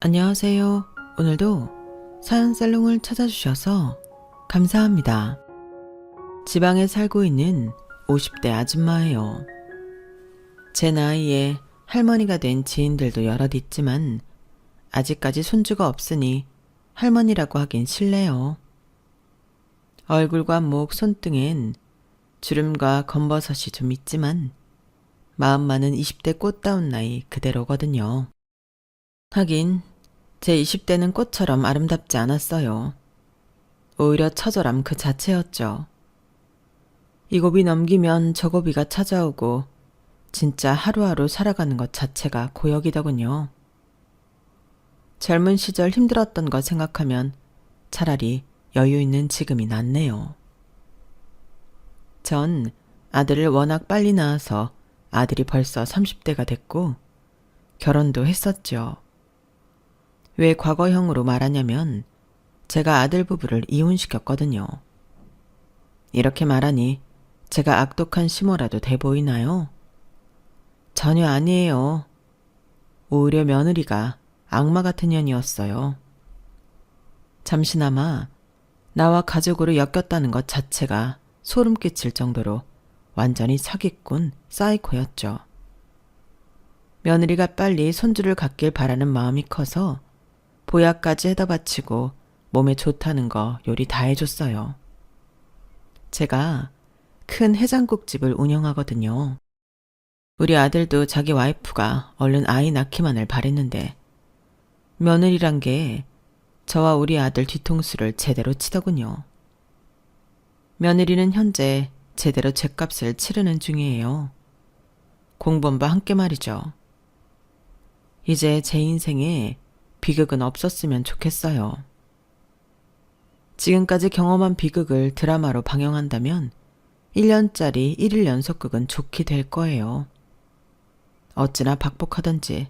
안녕하세요. 오늘도 사연살롱을 찾아주셔서 감사합니다. 지방에 살고 있는 50대 아줌마예요. 제 나이에 할머니가 된 지인들도 여럿 있지만 아직까지 손주가 없으니 할머니라고 하긴 실례요. 얼굴과 목, 손등엔 주름과 검버섯이 좀 있지만 마음만은 20대 꽃다운 나이 그대로거든요. 하긴 제 20대는 꽃처럼 아름답지 않았어요. 오히려 처절함 그 자체였죠. 이 고비 넘기면 저 고비가 찾아오고 진짜 하루하루 살아가는 것 자체가 고역이더군요. 젊은 시절 힘들었던 거 생각하면 차라리 여유 있는 지금이 낫네요. 전 아들을 워낙 빨리 낳아서 아들이 벌써 30대가 됐고 결혼도 했었죠. 왜 과거형으로 말하냐면 제가 아들 부부를 이혼시켰거든요. 이렇게 말하니 제가 악독한 시모라도 돼 보이나요? 전혀 아니에요. 오히려 며느리가 악마 같은 년이었어요. 잠시나마 나와 가족으로 엮였다는 것 자체가 소름 끼칠 정도로 완전히 사기꾼 사이코였죠. 며느리가 빨리 손주를 갖길 바라는 마음이 커서 보약까지 해다 바치고 몸에 좋다는 거 요리 다 해줬어요. 제가 큰 해장국집을 운영하거든요. 우리 아들도 자기 와이프가 얼른 아이 낳기만을 바랬는데 며느리란 게 저와 우리 아들 뒤통수를 제대로 치더군요. 며느리는 현재 제대로 죗값을 치르는 중이에요. 공범과 함께 말이죠. 이제 제 인생에 비극은 없었으면 좋겠어요. 지금까지 경험한 비극을 드라마로 방영한다면 1년짜리 1일 연속극은 좋게 될 거예요. 어찌나 박복하던지.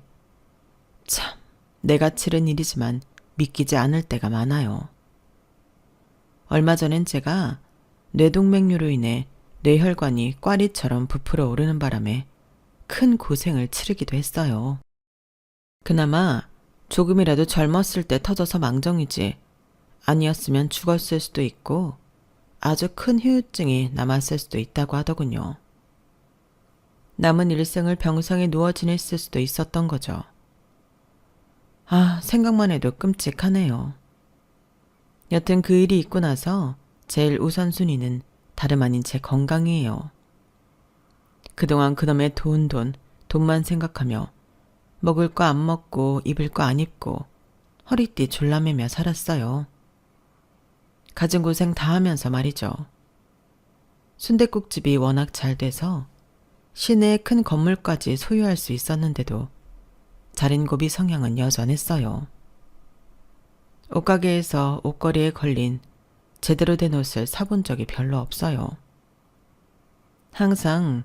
참, 내가 치른 일이지만 믿기지 않을 때가 많아요. 얼마 전엔 제가 뇌동맥류로 인해 뇌혈관이 꽈리처럼 부풀어 오르는 바람에 큰 고생을 치르기도 했어요. 그나마 조금이라도 젊었을 때 터져서 망정이지 아니었으면 죽었을 수도 있고 아주 큰 후유증이 남았을 수도 있다고 하더군요. 남은 일생을 병상에 누워 지냈을 수도 있었던 거죠. 아, 생각만 해도 끔찍하네요. 여튼 그 일이 있고 나서 제일 우선순위는 다름 아닌 제 건강이에요. 그동안 그놈의 돈만 생각하며 먹을 거 안 먹고 입을 거 안 입고 허리띠 졸라매며 살았어요. 가진 고생 다 하면서 말이죠. 순댓국집이 워낙 잘 돼서 시내에 큰 건물까지 소유할 수 있었는데도 자린고비 성향은 여전했어요. 옷가게에서 옷걸이에 걸린 제대로 된 옷을 사본 적이 별로 없어요. 항상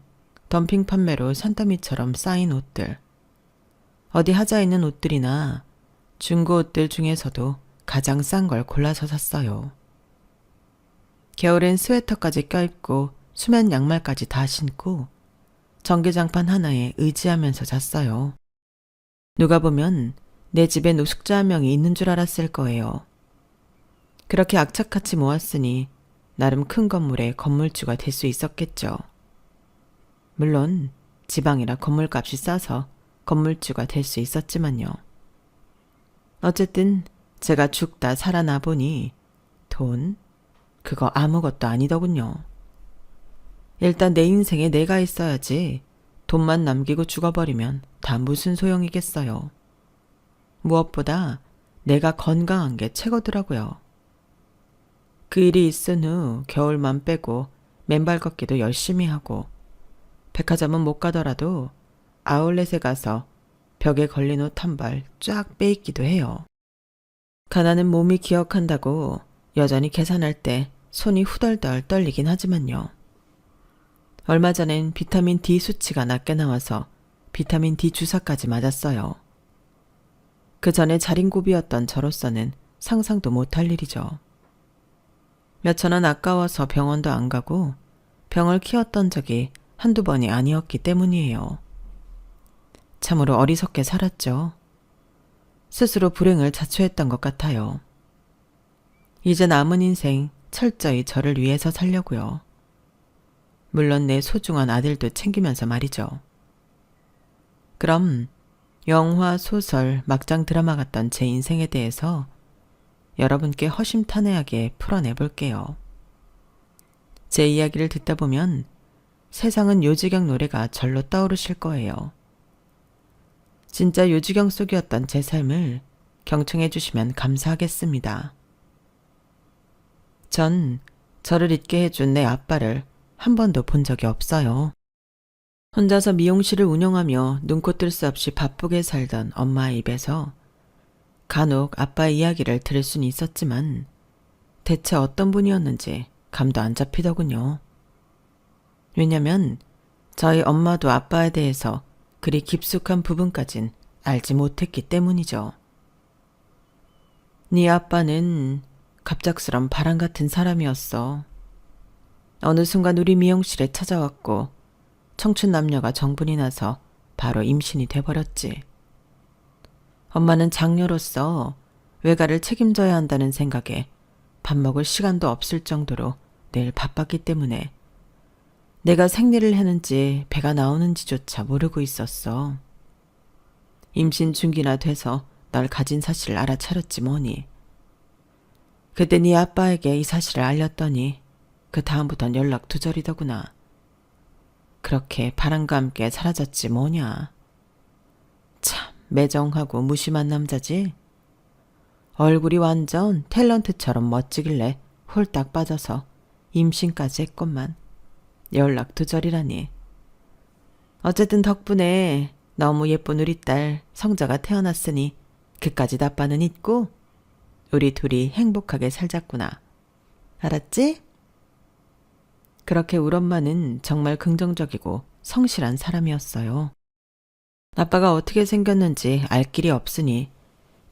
덤핑 판매로 산더미처럼 쌓인 옷들, 어디 하자 있는 옷들이나 중고 옷들 중에서도 가장 싼 걸 골라서 샀어요. 겨울엔 스웨터까지 껴입고 수면 양말까지 다 신고 전기장판 하나에 의지하면서 잤어요. 누가 보면 내 집에 노숙자 한 명이 있는 줄 알았을 거예요. 그렇게 악착같이 모았으니 나름 큰 건물의 건물주가 될 수 있었겠죠. 물론 지방이라 건물값이 싸서 건물주가 될 수 있었지만요. 어쨌든 제가 죽다 살아나 보니 돈? 그거 아무것도 아니더군요. 일단 내 인생에 내가 있어야지 돈만 남기고 죽어버리면 다 무슨 소용이겠어요. 무엇보다 내가 건강한 게 최고더라고요. 그 일이 있은 후 겨울만 빼고 맨발 걷기도 열심히 하고 백화점은 못 가더라도 아울렛에 가서 벽에 걸린 옷 한 벌 쫙 빼입기도 해요. 가난은 몸이 기억한다고 여전히 계산할 때 손이 후덜덜 떨리긴 하지만요. 얼마 전엔 비타민 D 수치가 낮게 나와서 비타민 D 주사까지 맞았어요. 그 전에 자린고비였던 저로서는 상상도 못할 일이죠. 몇천 원 아까워서 병원도 안 가고 병을 키웠던 적이 한두 번이 아니었기 때문이에요. 참으로 어리석게 살았죠. 스스로 불행을 자초했던 것 같아요. 이제 남은 인생 철저히 저를 위해서 살려고요. 물론 내 소중한 아들도 챙기면서 말이죠. 그럼 영화, 소설, 막장 드라마 같던 제 인생에 대해서 여러분께 허심탄회하게 풀어내볼게요. 제 이야기를 듣다 보면 세상은 요지경 노래가 절로 떠오르실 거예요. 진짜 요지경 속이었던 제 삶을 경청해 주시면 감사하겠습니다. 전 저를 잊게 해준 내 아빠를 한 번도 본 적이 없어요. 혼자서 미용실을 운영하며 눈코 뜰 수 없이 바쁘게 살던 엄마의 입에서 간혹 아빠의 이야기를 들을 수는 있었지만 대체 어떤 분이었는지 감도 안 잡히더군요. 왜냐면 저희 엄마도 아빠에 대해서 그리 깊숙한 부분까진 알지 못했기 때문이죠. 네 아빠는 갑작스런 바람 같은 사람이었어. 어느 순간 우리 미용실에 찾아왔고 청춘 남녀가 정분이 나서 바로 임신이 돼버렸지. 엄마는 장녀로서 외가를 책임져야 한다는 생각에 밥 먹을 시간도 없을 정도로 늘 바빴기 때문에 내가 생리를 했는지 배가 나오는지조차 모르고 있었어. 임신 중기나 돼서 널 가진 사실을 알아차렸지 뭐니. 그때 네 아빠에게 이 사실을 알렸더니 그 다음부턴 연락 두절이더구나. 그렇게 바람과 함께 사라졌지 뭐냐. 참 매정하고 무심한 남자지. 얼굴이 완전 탤런트처럼 멋지길래 홀딱 빠져서 임신까지 했건만 연락 두절이라니. 어쨌든 덕분에 너무 예쁜 우리 딸 성자가 태어났으니 그까짓 아빠는 잊고 우리 둘이 행복하게 살자꾸나. 알았지? 그렇게 우리 엄마는 정말 긍정적이고 성실한 사람이었어요. 아빠가 어떻게 생겼는지 알 길이 없으니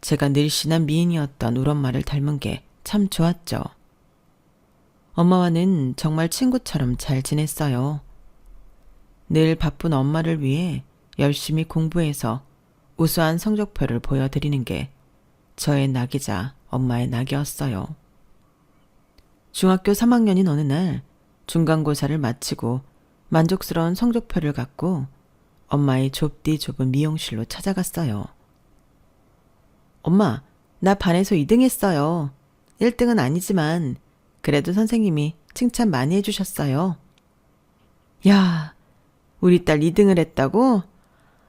제가 늘씬한 미인이었던 우리 엄마를 닮은 게 참 좋았죠. 엄마와는 정말 친구처럼 잘 지냈어요. 늘 바쁜 엄마를 위해 열심히 공부해서 우수한 성적표를 보여드리는 게 저의 낙이자 엄마의 낙이었어요. 중학교 3학년인 어느 날 중간고사를 마치고 만족스러운 성적표를 갖고 엄마의 좁디 좁은 미용실로 찾아갔어요. 엄마, 나 반에서 2등 했어요. 1등은 아니지만 그래도 선생님이 칭찬 많이 해주셨어요. 야, 우리 딸 2등을 했다고?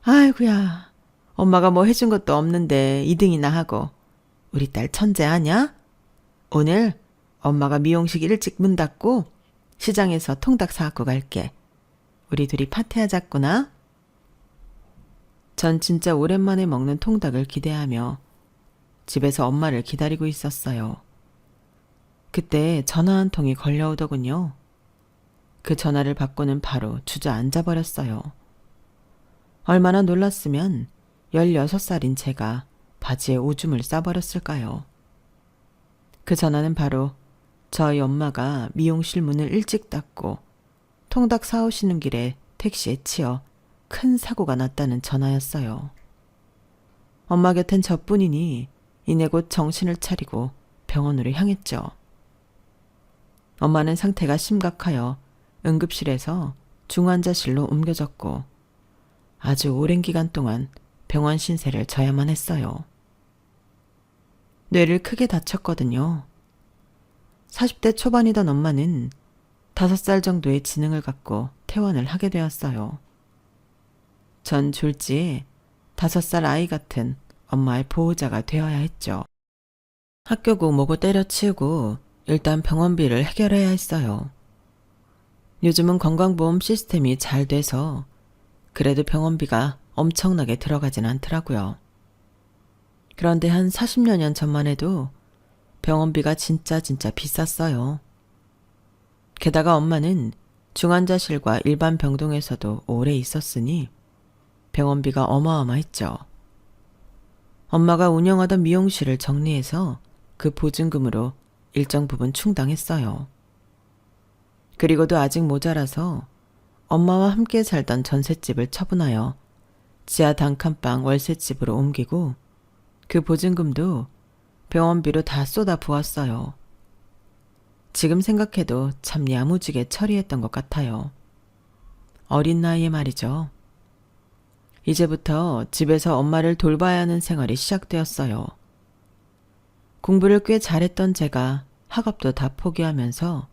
아이고야, 엄마가 뭐 해준 것도 없는데 2등이나 하고. 우리 딸 천재 아냐? 오늘 엄마가 미용실 일찍 문 닫고 시장에서 통닭 사갖고 갈게. 우리 둘이 파티하자꾸나. 전 진짜 오랜만에 먹는 통닭을 기대하며 집에서 엄마를 기다리고 있었어요. 그때 전화 한 통이 걸려오더군요. 그 전화를 받고는 바로 주저앉아 버렸어요. 얼마나 놀랐으면 16살인 제가 바지에 오줌을 싸버렸을까요? 그 전화는 바로 저희 엄마가 미용실 문을 일찍 닫고 통닭 사오시는 길에 택시에 치여 큰 사고가 났다는 전화였어요. 엄마 곁엔 저뿐이니 이내 곧 정신을 차리고 병원으로 향했죠. 엄마는 상태가 심각하여 응급실에서 중환자실로 옮겨졌고 아주 오랜 기간 동안 병원 신세를 져야만 했어요. 뇌를 크게 다쳤거든요. 40대 초반이던 엄마는 5살 정도의 지능을 갖고 퇴원을 하게 되었어요. 전 졸지에 5살 아이 같은 엄마의 보호자가 되어야 했죠. 학교고 뭐고 때려치우고 일단 병원비를 해결해야 했어요. 요즘은 건강보험 시스템이 잘 돼서 그래도 병원비가 엄청나게 들어가진 않더라고요. 그런데 한 40여 년 전만 해도 병원비가 진짜 비쌌어요. 게다가 엄마는 중환자실과 일반 병동에서도 오래 있었으니 병원비가 어마어마했죠. 엄마가 운영하던 미용실을 정리해서 그 보증금으로 일정 부분 충당했어요. 그리고도 아직 모자라서 엄마와 함께 살던 전셋집을 처분하여 지하 단칸방 월세집으로 옮기고 그 보증금도 병원비로 다 쏟아 부었어요. 지금 생각해도 참 야무지게 처리했던 것 같아요. 어린 나이에 말이죠. 이제부터 집에서 엄마를 돌봐야 하는 생활이 시작되었어요. 공부를 꽤 잘했던 제가 학업도 다 포기하면서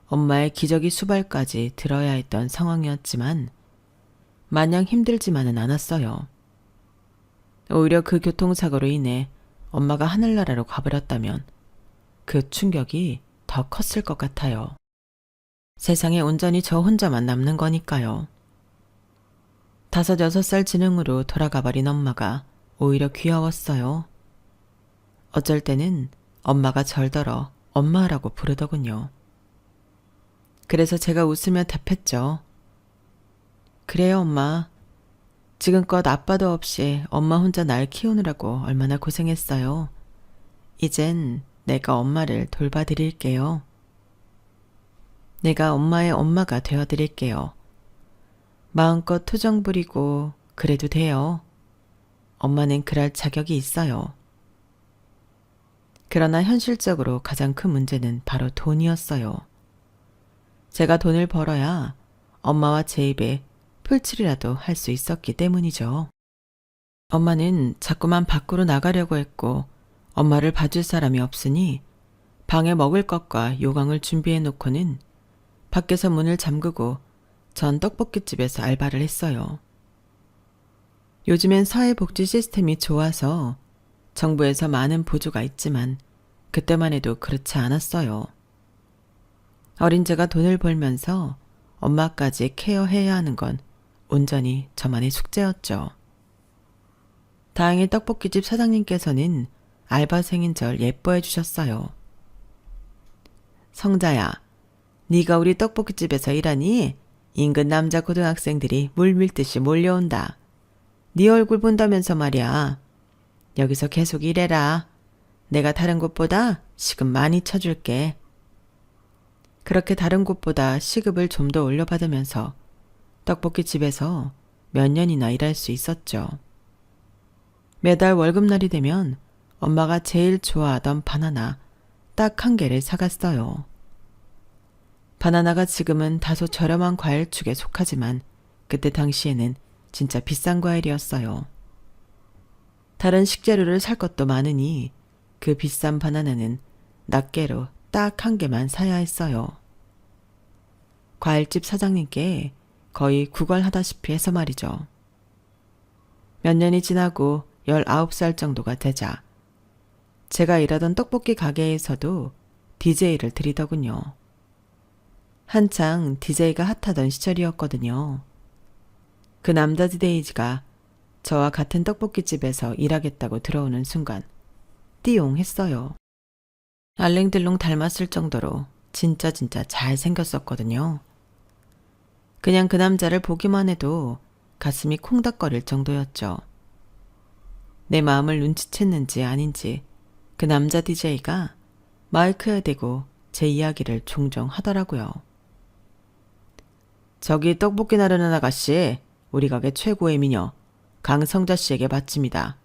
엄마의 기저귀 수발까지 들어야 했던 상황이었지만 마냥 힘들지만은 않았어요. 오히려 그 교통사고로 인해 엄마가 하늘나라로 가버렸다면 그 충격이 더 컸을 것 같아요. 세상에 온전히 저 혼자만 남는 거니까요. 5, 6살 지능으로 돌아가버린 엄마가 오히려 귀여웠어요. 어쩔 때는 엄마가 절더러 엄마라고 부르더군요. 그래서 제가 웃으며 답했죠. 그래요, 엄마. 지금껏 아빠도 없이 엄마 혼자 날 키우느라고 얼마나 고생했어요. 이젠 내가 엄마를 돌봐드릴게요. 내가 엄마의 엄마가 되어드릴게요. 마음껏 투정 부리고 그래도 돼요. 엄마는 그럴 자격이 있어요. 그러나 현실적으로 가장 큰 문제는 바로 돈이었어요. 제가 돈을 벌어야 엄마와 제 입에 풀칠이라도 할 수 있었기 때문이죠. 엄마는 자꾸만 밖으로 나가려고 했고 엄마를 봐줄 사람이 없으니 방에 먹을 것과 요강을 준비해 놓고는 밖에서 문을 잠그고 전 떡볶이집에서 알바를 했어요. 요즘엔 사회복지 시스템이 좋아서 정부에서 많은 보조가 있지만 그때만 해도 그렇지 않았어요. 어린 제가 돈을 벌면서 엄마까지 케어해야 하는 건 온전히 저만의 숙제였죠. 다행히 떡볶이집 사장님께서는 알바생인 절 예뻐해 주셨어요. 성자야, 네가 우리 떡볶이집에서 일하니 인근 남자 고등학생들이 물 밀듯이 몰려온다. 네 얼굴 본다면서 말이야. 여기서 계속 일해라. 내가 다른 곳보다 시급 많이 쳐줄게. 그렇게 다른 곳보다 시급을 좀 더 올려받으면서 떡볶이집에서 몇 년이나 일할 수 있었죠. 매달 월급날이 되면 엄마가 제일 좋아하던 바나나 딱 1개를 사갔어요. 바나나가 지금은 다소 저렴한 과일 축에 속하지만 그때 당시에는 진짜 비싼 과일이었어요. 다른 식재료를 살 것도 많으니 그 비싼 바나나는 낱개로 딱 1개만 사야 했어요. 과일집 사장님께 거의 구걸하다시피 해서 말이죠. 몇 년이 지나고 19살 정도가 되자 제가 일하던 떡볶이 가게에서도 DJ를 드리더군요. 한창 DJ가 핫하던 시절이었거든요. 그 남자 DJ가 저와 같은 떡볶이집에서 일하겠다고 들어오는 순간 띠용 했어요. 알랭들롱 닮았을 정도로 진짜 잘생겼었거든요. 그냥 그 남자를 보기만 해도 가슴이 콩닥거릴 정도였죠. 내 마음을 눈치챘는지 아닌지 그 남자 DJ가 마이크에 대고 제 이야기를 종종 하더라고요. 저기 떡볶이 나르는 아가씨, 우리 가게 최고의 미녀 강성자 씨에게 바칩니다.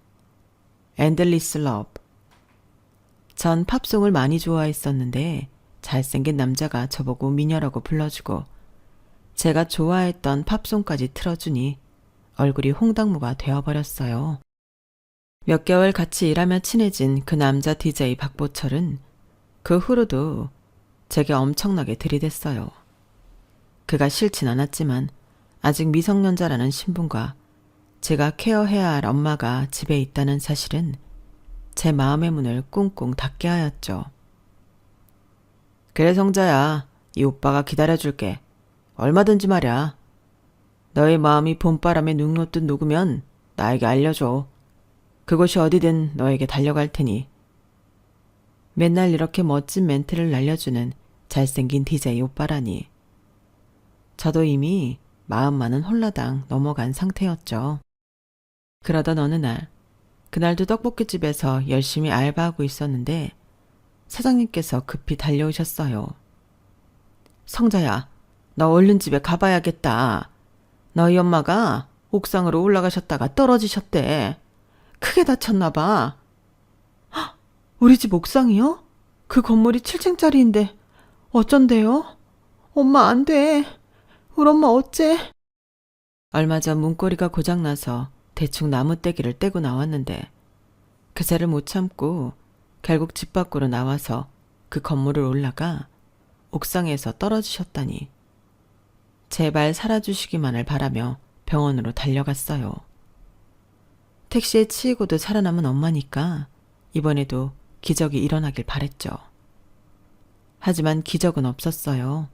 엔들리스 러브. 전 팝송을 많이 좋아했었는데 잘생긴 남자가 저보고 미녀라고 불러주고 제가 좋아했던 팝송까지 틀어주니 얼굴이 홍당무가 되어버렸어요. 몇 개월 같이 일하며 친해진 그 남자 DJ 박보철은 그 후로도 제게 엄청나게 들이댔어요. 그가 싫진 않았지만 아직 미성년자라는 신분과 제가 케어해야 할 엄마가 집에 있다는 사실은 제 마음의 문을 꽁꽁 닫게 하였죠. 그래 성자야, 이 오빠가 기다려줄게. 얼마든지 말야. 너의 마음이 봄바람에 눅 놓듯 녹으면 나에게 알려줘. 그곳이 어디든 너에게 달려갈 테니. 맨날 이렇게 멋진 멘트를 날려주는 잘생긴 DJ 오빠라니. 저도 이미 마음만은 홀라당 넘어간 상태였죠. 그러던 어느 날, 그날도 떡볶이집에서 열심히 알바하고 있었는데 사장님께서 급히 달려오셨어요. 성자야, 너 얼른 집에 가봐야겠다. 너희 엄마가 옥상으로 올라가셨다가 떨어지셨대. 크게 다쳤나 봐. 우리 집 옥상이요? 그 건물이 7층짜리인데 어쩐대요? 엄마 안 돼. 우리 엄마 어째? 얼마 전 문고리가 고장나서 대충 나무떼기를 떼고 나왔는데 그새를 못 참고 결국 집 밖으로 나와서 그 건물을 올라가 옥상에서 떨어지셨다니. 제발 살아주시기만을 바라며 병원으로 달려갔어요. 택시에 치이고도 살아남은 엄마니까 이번에도 기적이 일어나길 바랬죠. 하지만 기적은 없었어요.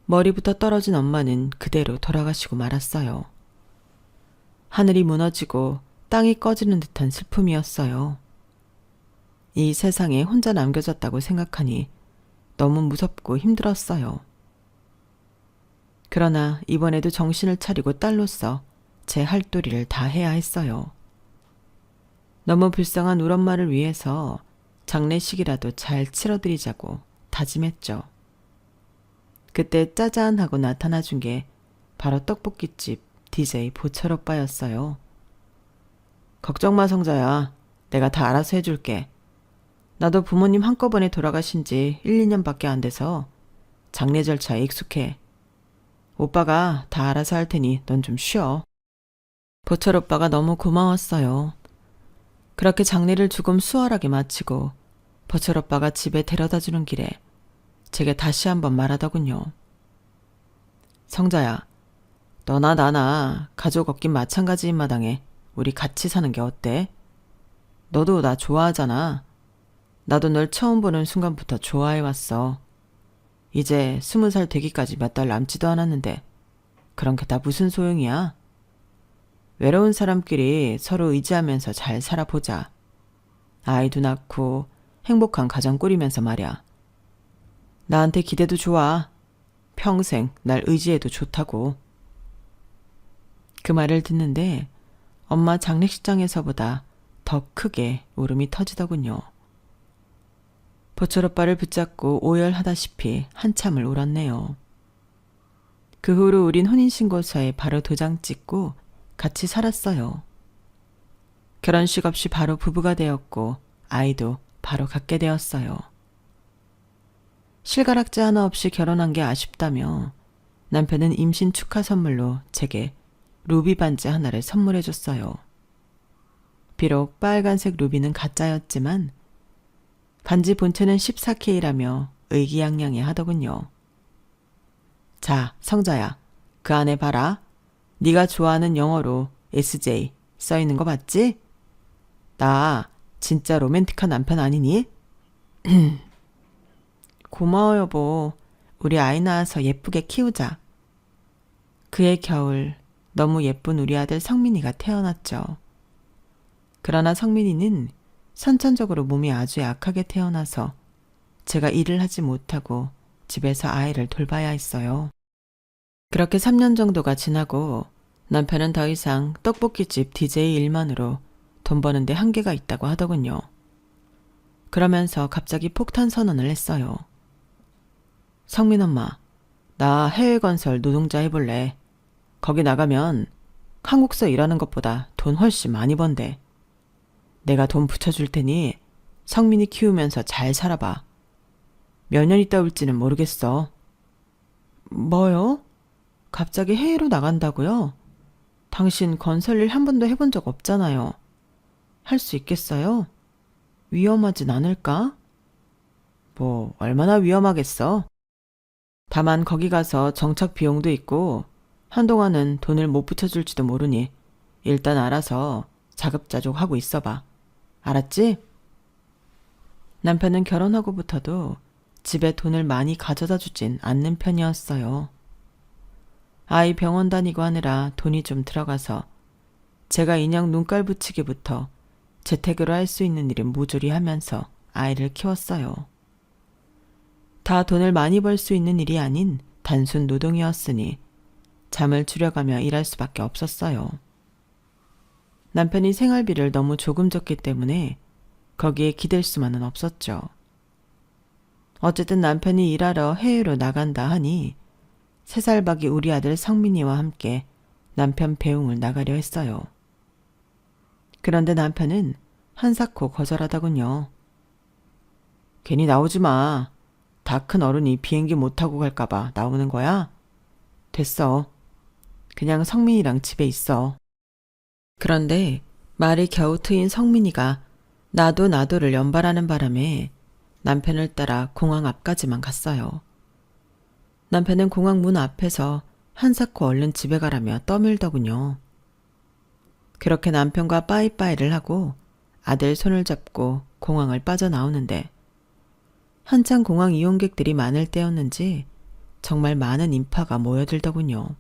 머리부터 떨어진 엄마는 그대로 돌아가시고 말았어요. 하늘이 무너지고 땅이 꺼지는 듯한 슬픔이었어요. 이 세상에 혼자 남겨졌다고 생각하니 너무 무섭고 힘들었어요. 그러나 이번에도 정신을 차리고 딸로서 제 할 도리를 다 해야 했어요. 너무 불쌍한 우리 엄마를 위해서 장례식이라도 잘 치러드리자고 다짐했죠. 그때 짜잔 하고 나타나 준 게 바로 떡볶이집 DJ 보철 오빠였어요. 걱정 마 성자야. 내가 다 알아서 해줄게. 나도 부모님 한꺼번에 돌아가신 지 1, 2년밖에 안 돼서 장례 절차에 익숙해. 오빠가 다 알아서 할 테니 넌 좀 쉬어. 보철 오빠가 너무 고마웠어요. 그렇게 장례를 조금 수월하게 마치고 보철 오빠가 집에 데려다 주는 길에 제게 다시 한번 말하더군요. 성자야, 너나 나나 가족 없긴 마찬가지인 마당에 우리 같이 사는 게 어때? 너도 나 좋아하잖아. 나도 널 처음 보는 순간부터 좋아해왔어. 이제 20살 되기까지 몇 달 남지도 않았는데 그런 게 다 무슨 소용이야? 외로운 사람끼리 서로 의지하면서 잘 살아보자. 아이도 낳고 행복한 가정 꾸리면서 말이야. 나한테 기대도 좋아. 평생 날 의지해도 좋다고. 그 말을 듣는데 엄마 장례식장에서보다 더 크게 울음이 터지더군요. 보철 오빠를 붙잡고 오열하다시피 한참을 울었네요. 그 후로 우린 혼인신고서에 바로 도장 찍고 같이 살았어요. 결혼식 없이 바로 부부가 되었고 아이도 바로 갖게 되었어요. 실가락지 하나 없이 결혼한 게 아쉽다며 남편은 임신 축하 선물로 제게 루비 반지 하나를 선물해 줬어요. 비록 빨간색 루비는 가짜였지만 반지 본체는 14K라며 의기양양해 하더군요. 자, 성자야, 그 안에 봐라. 네가 좋아하는 영어로 SJ 써있는 거 봤지? 나 진짜 로맨틱한 남편 아니니? 고마워 여보. 우리 아이 낳아서 예쁘게 키우자. 그해 겨울 너무 예쁜 우리 아들 성민이가 태어났죠. 그러나 성민이는 선천적으로 몸이 아주 약하게 태어나서 제가 일을 하지 못하고 집에서 아이를 돌봐야 했어요. 그렇게 3년 정도가 지나고 남편은 더 이상 떡볶이집 DJ 일만으로 돈 버는데 한계가 있다고 하더군요. 그러면서 갑자기 폭탄 선언을 했어요. 성민 엄마, 나 해외건설 노동자 해볼래. 거기 나가면 한국서 일하는 것보다 돈 훨씬 많이 번대. 내가 돈 붙여줄 테니 성민이 키우면서 잘 살아봐. 몇 년 있다 올지는 모르겠어. 뭐요? 갑자기 해외로 나간다고요? 당신 건설 일 한 번도 해본 적 없잖아요. 할 수 있겠어요? 위험하진 않을까? 뭐 얼마나 위험하겠어? 다만 거기 가서 정착 비용도 있고 한동안은 돈을 못 붙여줄지도 모르니 일단 알아서 자급자족 하고 있어봐. 알았지? 남편은 결혼하고부터도 집에 돈을 많이 가져다 주진 않는 편이었어요. 아이 병원 다니고 하느라 돈이 좀 들어가서 제가 인형 눈깔 붙이기부터 재택으로 할 수 있는 일은 모조리 하면서 아이를 키웠어요. 다 돈을 많이 벌 수 있는 일이 아닌 단순 노동이었으니 잠을 줄여가며 일할 수밖에 없었어요. 남편이 생활비를 너무 조금 줬기 때문에 거기에 기댈 수만은 없었죠. 어쨌든 남편이 일하러 해외로 나간다 하니 3살박이 우리 아들 성민이와 함께 남편 배웅을 나가려 했어요. 그런데 남편은 한사코 거절하더군요. 괜히 나오지 마. 다 큰 어른이 비행기 못 타고 갈까봐 나오는 거야? 됐어. 그냥 성민이랑 집에 있어. 그런데 말이 겨우 트인 성민이가 나도를 연발하는 바람에 남편을 따라 공항 앞까지만 갔어요. 남편은 공항 문 앞에서 한사코 얼른 집에 가라며 떠밀더군요. 그렇게 남편과 빠이빠이를 하고 아들 손을 잡고 공항을 빠져나오는데 한창 공항 이용객들이 많을 때였는지 정말 많은 인파가 모여들더군요.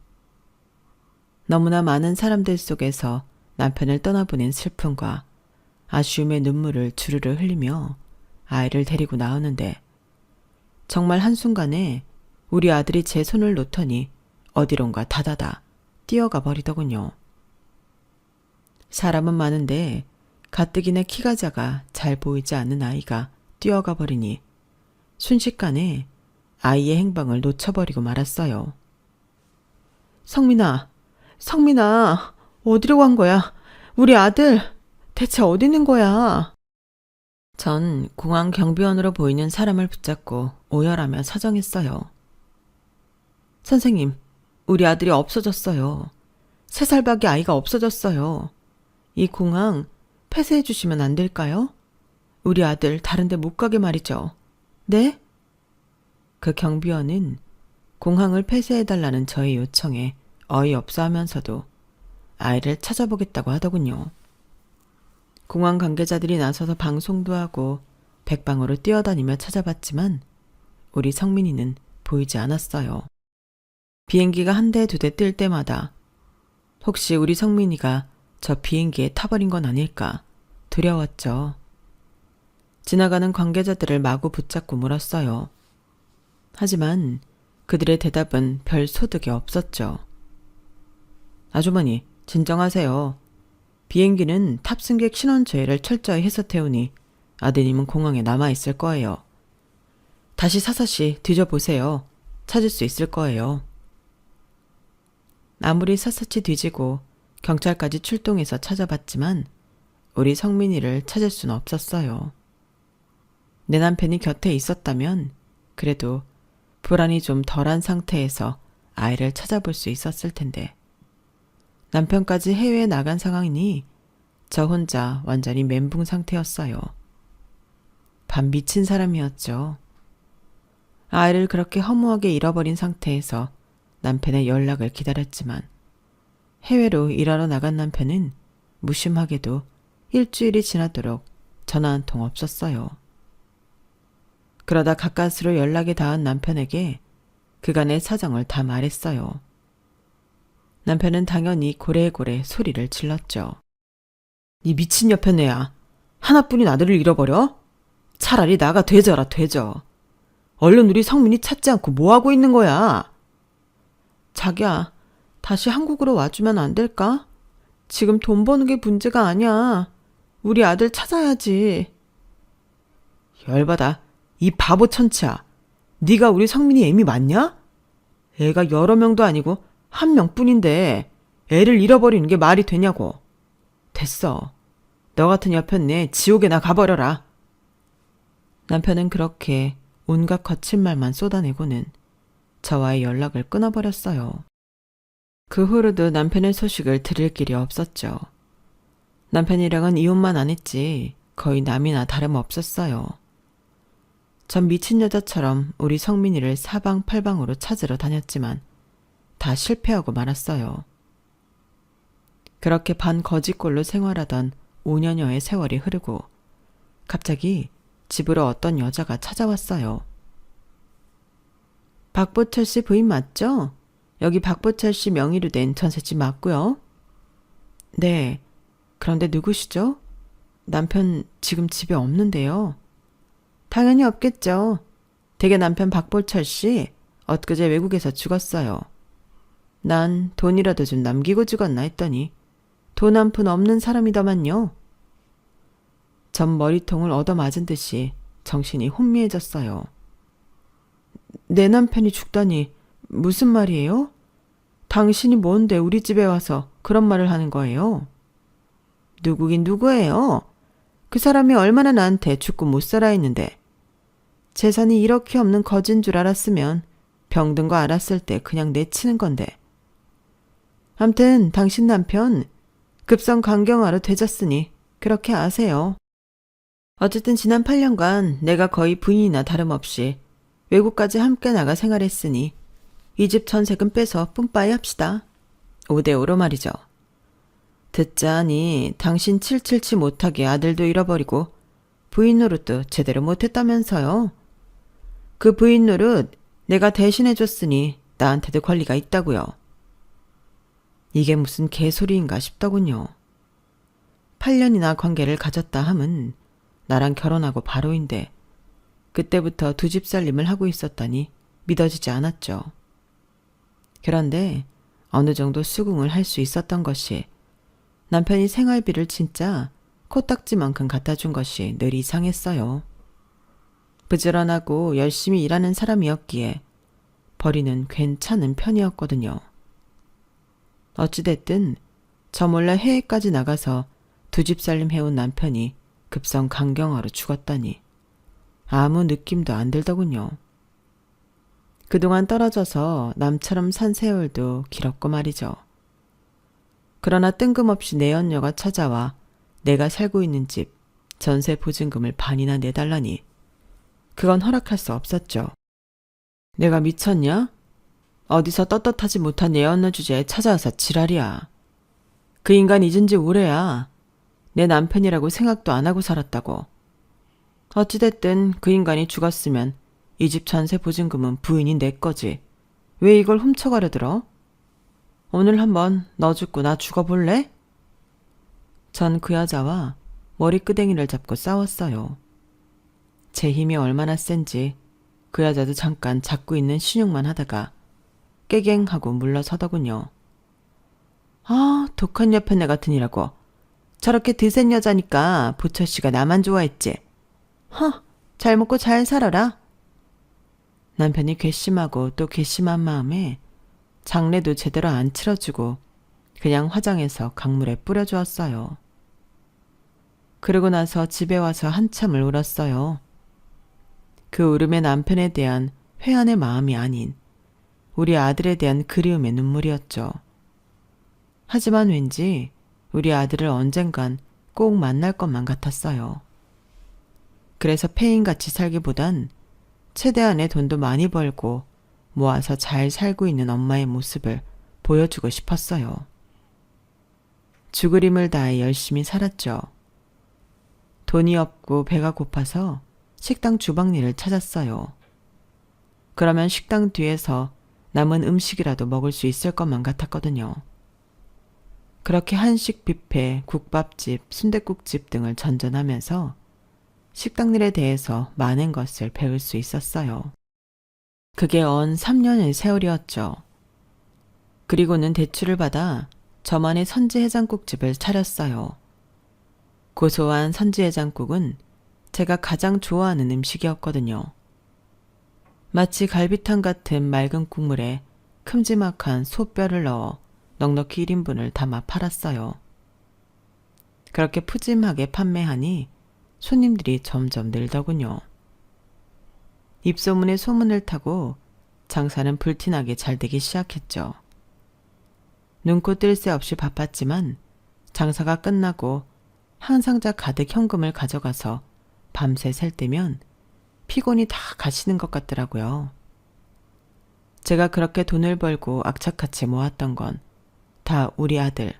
너무나 많은 사람들 속에서 남편을 떠나보낸 슬픔과 아쉬움의 눈물을 주르르 흘리며 아이를 데리고 나오는데 정말 한순간에 우리 아들이 제 손을 놓더니 어디론가 다다다 뛰어가 버리더군요. 사람은 많은데 가뜩이나 키가 작아 잘 보이지 않는 아이가 뛰어가 버리니 순식간에 아이의 행방을 놓쳐버리고 말았어요. 성민아, 어디로 간 거야? 우리 아들 대체 어디 있는 거야? 전 공항 경비원으로 보이는 사람을 붙잡고 오열하며 사정했어요. 선생님, 우리 아들이 없어졌어요. 3살밖에 아이가 없어졌어요. 이 공항 폐쇄해 주시면 안 될까요? 우리 아들 다른 데 못 가게 말이죠. 네? 그 경비원은 공항을 폐쇄해달라는 저의 요청에 어이없어 하면서도 아이를 찾아보겠다고 하더군요. 공항 관계자들이 나서서 방송도 하고 백방으로 뛰어다니며 찾아봤지만 우리 성민이는 보이지 않았어요. 비행기가 한 대 두 대 뜰 때마다 혹시 우리 성민이가 저 비행기에 타버린 건 아닐까 두려웠죠. 지나가는 관계자들을 마구 붙잡고 물었어요. 하지만 그들의 대답은 별 소득이 없었죠. 아주머니, 진정하세요. 비행기는 탑승객 신원 조회를 철저히 해서 태우니 아드님은 공항에 남아있을 거예요. 다시 사사시 뒤져보세요. 찾을 수 있을 거예요. 아무리 샅샅이 뒤지고 경찰까지 출동해서 찾아봤지만 우리 성민이를 찾을 수는 없었어요. 내 남편이 곁에 있었다면 그래도 불안이 좀 덜한 상태에서 아이를 찾아볼 수 있었을 텐데 남편까지 해외에 나간 상황이니 저 혼자 완전히 멘붕 상태였어요. 반 미친 사람이었죠. 아이를 그렇게 허무하게 잃어버린 상태에서 남편의 연락을 기다렸지만 해외로 일하러 나간 남편은 무심하게도 일주일이 지나도록 전화 한 통 없었어요. 그러다 가까스로 연락이 닿은 남편에게 그간의 사정을 다 말했어요. 남편은 당연히 고래고래 소리를 질렀죠. 이 미친 여편네야. 하나뿐인 아들을 잃어버려? 차라리 나가 되져라 되져. 얼른 우리 성민이 찾지 않고 뭐하고 있는 거야? 자기야, 다시 한국으로 와주면 안 될까? 지금 돈 버는 게 문제가 아니야. 우리 아들 찾아야지. 열받아. 이 바보 천치야. 네가 우리 성민이 애미 맞냐? 애가 여러 명도 아니고 한 명뿐인데 애를 잃어버리는 게 말이 되냐고. 됐어. 너 같은 여편네 지옥에나 가버려라. 남편은 그렇게 온갖 거친 말만 쏟아내고는 저와의 연락을 끊어버렸어요. 그 후로도 남편의 소식을 들을 길이 없었죠. 남편이랑은 이혼만 안 했지 거의 남이나 다름없었어요. 전 미친 여자처럼 우리 성민이를 사방팔방으로 찾으러 다녔지만 다 실패하고 말았어요. 그렇게 반거지꼴로 생활하던 5년여의 세월이 흐르고 갑자기 집으로 어떤 여자가 찾아왔어요. 박보철 씨 부인 맞죠? 여기 박보철 씨 명의로 된 전셋집 맞고요. 네. 그런데 누구시죠? 남편 지금 집에 없는데요. 당연히 없겠죠. 댁의 남편 박보철 씨 엊그제 외국에서 죽었어요. 난 돈이라도 좀 남기고 죽었나 했더니 돈 한 푼 없는 사람이더만요. 전 머리통을 얻어맞은 듯이 정신이 혼미해졌어요. 내 남편이 죽다니 무슨 말이에요? 당신이 뭔데 우리 집에 와서 그런 말을 하는 거예요? 누구긴 누구예요? 그 사람이 얼마나 나한테 죽고 못 살아 했는데 재산이 이렇게 없는 거진 줄 알았으면 병든 거 알았을 때 그냥 내치는 건데. 암튼 당신 남편 급성 강경화로 되졌으니 그렇게 아세요. 어쨌든 지난 8년간 내가 거의 부인이나 다름없이 외국까지 함께 나가 생활했으니 이 집 전세금 빼서 뿜빠이 합시다. 5대5로 말이죠. 듣자니 당신 칠칠치 못하게 아들도 잃어버리고 부인 노릇도 제대로 못했다면서요. 그 부인 노릇 내가 대신해줬으니 나한테도 권리가 있다고요. 이게 무슨 개소리인가 싶더군요. 8년이나 관계를 가졌다 함은 나랑 결혼하고 바로인데 그때부터 두 집 살림을 하고 있었다니 믿어지지 않았죠. 그런데 어느 정도 수긍을 할 수 있었던 것이 남편이 생활비를 진짜 코딱지만큼 갖다 준 것이 늘 이상했어요. 부지런하고 열심히 일하는 사람이었기에 벌이는 괜찮은 편이었거든요. 어찌됐든 저 몰래 해외까지 나가서 두 집 살림 해온 남편이 급성 강경화로 죽었다니 아무 느낌도 안 들더군요. 그동안 떨어져서 남처럼 산 세월도 길었고 말이죠. 그러나 뜬금없이 내연녀가 찾아와 내가 살고 있는 집 전세 보증금을 반이나 내달라니 그건 허락할 수 없었죠. 내가 미쳤냐? 어디서 떳떳하지 못한 내연녀 주제에 찾아와서 지랄이야. 그 인간 잊은 지 오래야. 내 남편이라고 생각도 안 하고 살았다고. 어찌됐든 그 인간이 죽었으면 이 집 전세 보증금은 부인이 내 거지. 왜 이걸 훔쳐가려 들어? 오늘 한번 너 죽고 나 죽어볼래? 전 그 여자와 머리끄댕이를 잡고 싸웠어요. 제 힘이 얼마나 센지 그 여자도 잠깐 잡고 있는 신용만 하다가 깨갱하고 물러서더군요. 아, 독한 여편네 같으니라고. 저렇게 드센 여자니까 부처씨가 나만 좋아했지. 잘 먹고 잘 살아라. 남편이 괘씸하고 또 괘씸한 마음에 장례도 제대로 안 치러주고 그냥 화장해서 강물에 뿌려주었어요. 그러고 나서 집에 와서 한참을 울었어요. 그 울음에 남편에 대한 회한의 마음이 아닌 우리 아들에 대한 그리움의 눈물이었죠. 하지만 왠지 우리 아들을 언젠간 꼭 만날 것만 같았어요. 그래서 폐인같이 살기보단 최대한의 돈도 많이 벌고 모아서 잘 살고 있는 엄마의 모습을 보여주고 싶었어요. 죽을 힘을 다해 열심히 살았죠. 돈이 없고 배가 고파서 식당 주방일을 찾았어요. 그러면 식당 뒤에서 남은 음식이라도 먹을 수 있을 것만 같았거든요. 그렇게 한식 뷔페, 국밥집, 순댓국집 등을 전전하면서 식당일에 대해서 많은 것을 배울 수 있었어요. 그게 언 3년의 세월이었죠. 그리고는 대출을 받아 저만의 선지해장국집을 차렸어요. 고소한 선지해장국은 제가 가장 좋아하는 음식이었거든요. 마치 갈비탕 같은 맑은 국물에 큼지막한 소뼈를 넣어 넉넉히 1인분을 담아 팔았어요. 그렇게 푸짐하게 판매하니 손님들이 점점 늘더군요. 입소문에 소문을 타고 장사는 불티나게 잘 되기 시작했죠. 눈코 뜰 새 없이 바빴지만 장사가 끝나고 한 상자 가득 현금을 가져가서 밤새 셀 때면 피곤이 다 가시는 것 같더라고요. 제가 그렇게 돈을 벌고 악착같이 모았던 건 다 우리 아들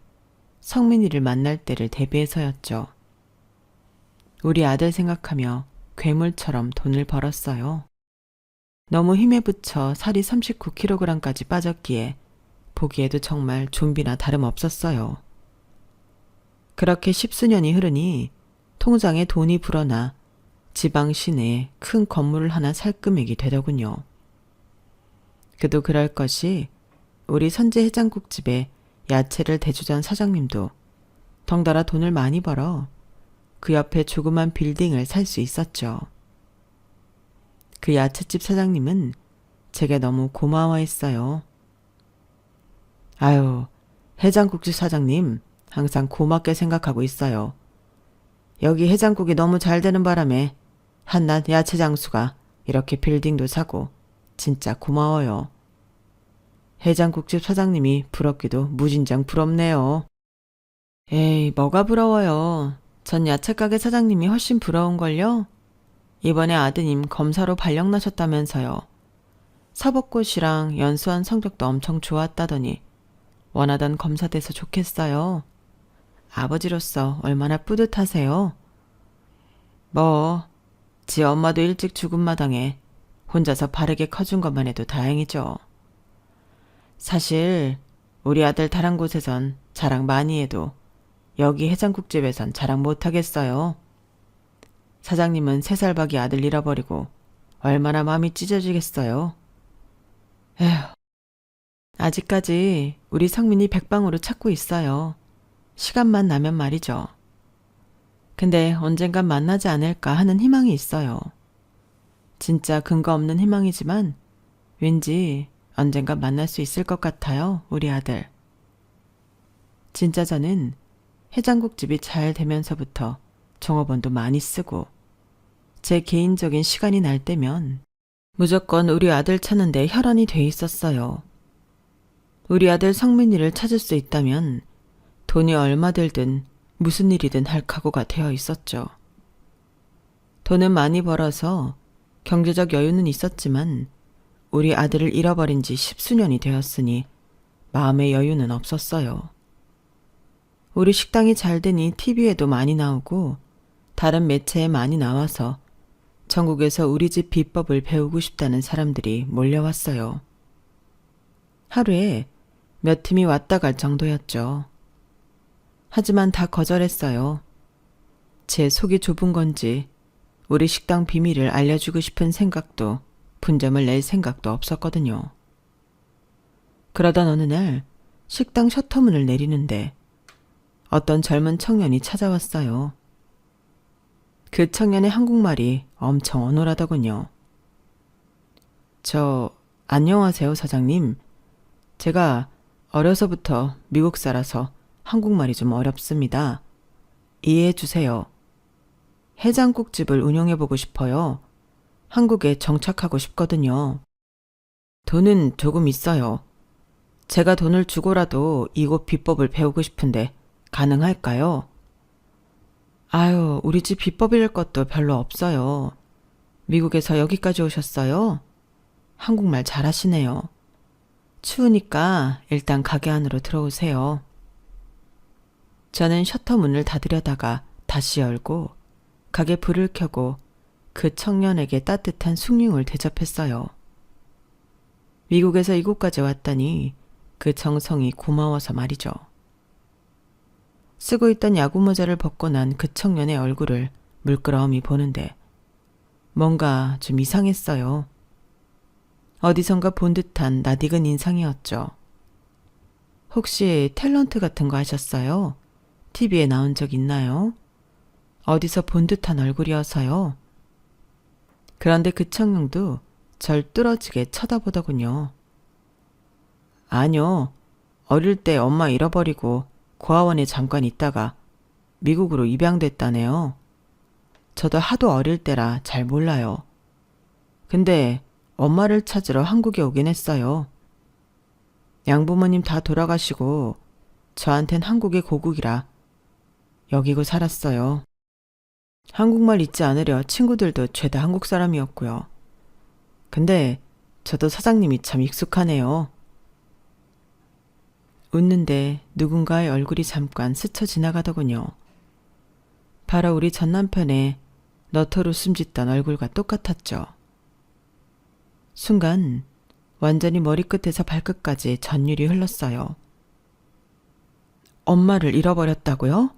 성민이를 만날 때를 대비해서였죠. 우리 아들 생각하며 괴물처럼 돈을 벌었어요. 너무 힘에 부쳐 살이 39kg까지 빠졌기에 보기에도 정말 좀비나 다름없었어요. 그렇게 10수년이 흐르니 통장에 돈이 불어나 지방 시내에 큰 건물을 하나 살 금액이 되더군요. 그도 그럴 것이 우리 선지 해장국집에 야채를 대주던 사장님도 덩달아 돈을 많이 벌어 그 옆에 조그만 빌딩을 살 수 있었죠. 그 야채집 사장님은 제게 너무 고마워했어요. 아유, 해장국집 사장님 항상 고맙게 생각하고 있어요. 여기 해장국이 너무 잘 되는 바람에 한낱 야채 장수가 이렇게 빌딩도 사고 진짜 고마워요. 해장국집 사장님이 부럽기도 무진장 부럽네요. 에이, 뭐가 부러워요. 전 야채가게 사장님이 훨씬 부러운걸요? 이번에 아드님 검사로 발령 나셨다면서요. 사법고시랑 연수한 성적도 엄청 좋았다더니 원하던 검사 돼서 좋겠어요. 아버지로서 얼마나 뿌듯하세요. 뭐, 지 엄마도 일찍 죽은 마당에 혼자서 바르게 커준 것만 해도 다행이죠. 사실 우리 아들 다른 곳에선 자랑 많이 해도 여기 해장국집에선 자랑 못하겠어요. 사장님은 3살박이 아들 잃어버리고 얼마나 마음이 찢어지겠어요. 에휴, 아직까지 우리 성민이 백방으로 찾고 있어요. 시간만 나면 말이죠. 근데 언젠간 만나지 않을까 하는 희망이 있어요. 진짜 근거 없는 희망이지만 왠지 언젠가 만날 수 있을 것 같아요, 우리 아들. 진짜 저는 해장국집이 잘 되면서부터 종업원도 많이 쓰고 제 개인적인 시간이 날 때면 무조건 우리 아들 찾는데 혈안이 돼 있었어요. 우리 아들 성민이를 찾을 수 있다면 돈이 얼마 들든 무슨 일이든 할 각오가 되어 있었죠. 돈은 많이 벌어서 경제적 여유는 있었지만 우리 아들을 잃어버린 지 10수년이 되었으니 마음의 여유는 없었어요. 우리 식당이 잘 되니 TV에도 많이 나오고 다른 매체에 많이 나와서 전국에서 우리 집 비법을 배우고 싶다는 사람들이 몰려왔어요. 하루에 몇 팀이 왔다 갈 정도였죠. 하지만 다 거절했어요. 제 속이 좁은 건지 우리 식당 비밀을 알려주고 싶은 생각도 분점을 낼 생각도 없었거든요. 그러던 어느 날 식당 셔터문을 내리는데 어떤 젊은 청년이 찾아왔어요. 그 청년의 한국말이 엄청 어눌하더군요. 안녕하세요, 사장님. 제가 어려서부터 미국 살아서 한국말이 좀 어렵습니다. 이해해 주세요. 해장국집을 운영해보고 싶어요. 한국에 정착하고 싶거든요. 돈은 조금 있어요. 제가 돈을 주고라도 이곳 비법을 배우고 싶은데 가능할까요? 아유, 우리 집 비법일 것도 별로 없어요. 미국에서 여기까지 오셨어요? 한국말 잘하시네요. 추우니까 일단 가게 안으로 들어오세요. 저는 셔터 문을 닫으려다가 다시 열고 가게 불을 켜고 그 청년에게 따뜻한 숭늉을 대접했어요. 미국에서 이곳까지 왔다니 그 정성이 고마워서 말이죠. 쓰고 있던 야구 모자를 벗고 난 그 청년의 얼굴을 물끄러미 보는데 뭔가 좀 이상했어요. 어디선가 본 듯한 낯익은 인상이었죠. 혹시 탤런트 같은 거 하셨어요? TV에 나온 적 있나요? 어디서 본 듯한 얼굴이어서요. 그런데 그 청년도 절 뚫어지게 쳐다보더군요. 아니요. 어릴 때 엄마 잃어버리고 고아원에 잠깐 있다가 미국으로 입양됐다네요. 저도 하도 어릴 때라 잘 몰라요. 근데 엄마를 찾으러 한국에 오긴 했어요. 양부모님 다 돌아가시고 저한텐 한국의 고국이라 여기고 살았어요. 한국말 잊지 않으려 친구들도 죄다 한국 사람이었고요. 근데 저도 사장님이 참 익숙하네요. 웃는데 누군가의 얼굴이 잠깐 스쳐 지나가더군요. 바로 우리 전 남편의 너털 웃음 짓던 얼굴과 똑같았죠. 순간 완전히 머리끝에서 발끝까지 전율이 흘렀어요. 엄마를 잃어버렸다고요?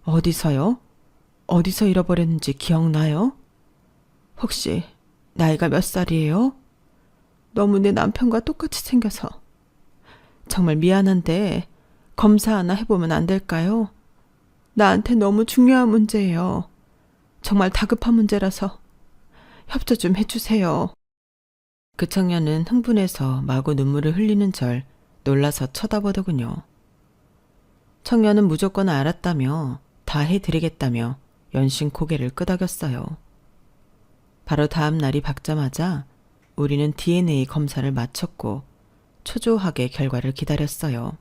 어디서요? 어디서 잃어버렸는지 기억나요? 혹시 나이가 몇 살이에요? 너무 내 남편과 똑같이 생겨서. 정말 미안한데 검사 하나 해보면 안 될까요? 나한테 너무 중요한 문제예요. 정말 다급한 문제라서 협조 좀 해주세요. 그 청년은 흥분해서 마구 눈물을 흘리는 절 놀라서 쳐다보더군요. 청년은 무조건 알았다며 다 해드리겠다며 연신 고개를 끄덕였어요. 바로 다음 날이 밝자마자 우리는 DNA 검사를 마쳤고 초조하게 결과를 기다렸어요.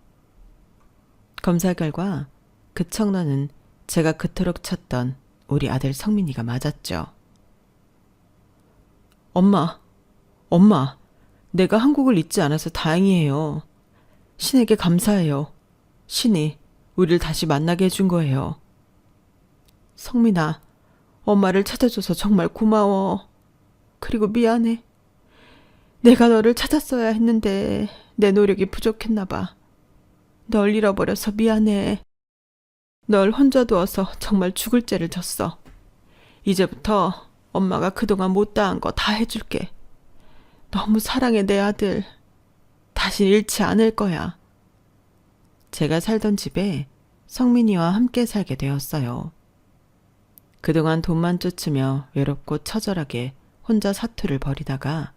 검사 결과 그 청년은 제가 그토록 찾던 우리 아들 성민이가 맞았죠. 엄마, 내가 한국을 잊지 않아서 다행이에요. 신에게 감사해요. 신이 우리를 다시 만나게 해준 거예요. 성민아, 엄마를 찾아줘서 정말 고마워. 그리고 미안해. 내가 너를 찾았어야 했는데 내 노력이 부족했나 봐. 널 잃어버려서 미안해. 널 혼자 두어서 정말 죽을 죄를 졌어. 이제부터 엄마가 그동안 못다한 거 다 해줄게. 너무 사랑해 내 아들. 다시 잃지 않을 거야. 제가 살던 집에 성민이와 함께 살게 되었어요. 그동안 돈만 쫓으며 외롭고 처절하게 혼자 사투를 벌이다가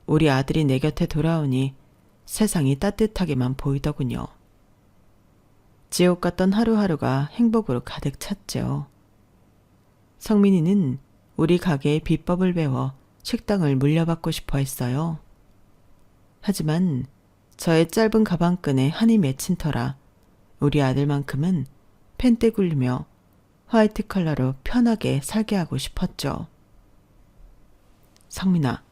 우리 아들이 내 곁에 돌아오니 세상이 따뜻하게만 보이더군요. 지옥 같던 하루하루가 행복으로 가득 찼죠. 성민이는 우리 가게의 비법을 배워 식당을 물려받고 싶어 했어요. 하지만 저의 짧은 가방끈에 한이 맺힌 터라 우리 아들만큼은 펜대 굴리며 화이트 컬러로 편하게 살게 하고 싶었죠. 성민아,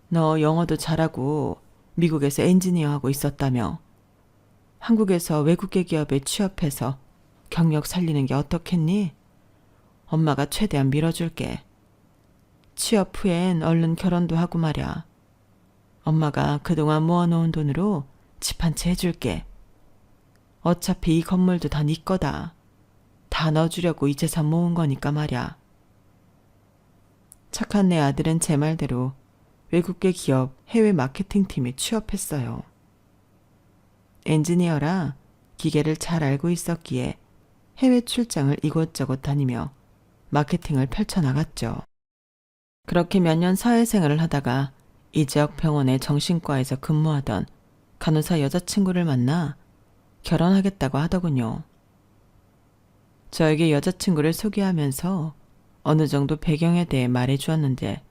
너 영어도 잘하고 미국에서 엔지니어 하고 있었다며. 한국에서 외국계 기업에 취업해서 경력 살리는 게 어떻겠니? 엄마가 최대한 밀어줄게. 취업 후엔 얼른 결혼도 하고 말야. 엄마가 그동안 모아놓은 돈으로 집 한 채 해줄게. 어차피 이 건물도 다 네 거다. 다 넣어주려고 이 재산 모은 거니까 말야. 착한 내 아들은 제 말대로 외국계 기업 해외 마케팅팀에 취업했어요. 엔지니어라 기계를 잘 알고 있었기에 해외 출장을 이곳저곳 다니며 마케팅을 펼쳐나갔죠. 그렇게 몇 년 사회생활을 하다가 이 지역 병원의 정신과에서 근무하던 간호사 여자친구를 만나 결혼하겠다고 하더군요. 저에게 여자친구를 소개하면서 어느 정도 배경에 대해 말해주었는데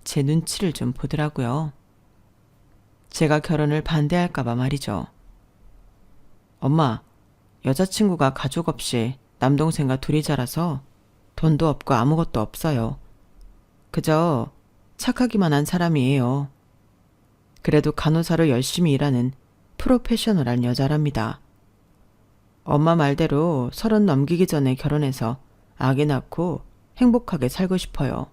제 눈치를 좀 보더라고요. 제가 결혼을 반대할까봐 말이죠. 엄마, 여자친구가 가족 없이 남동생과 둘이 자라서 돈도 없고 아무것도 없어요. 그저 착하기만 한 사람이에요. 그래도 간호사로 열심히 일하는 프로페셔널한 여자랍니다. 엄마 말대로 30 넘기기 전에 결혼해서 아기 낳고 행복하게 살고 싶어요.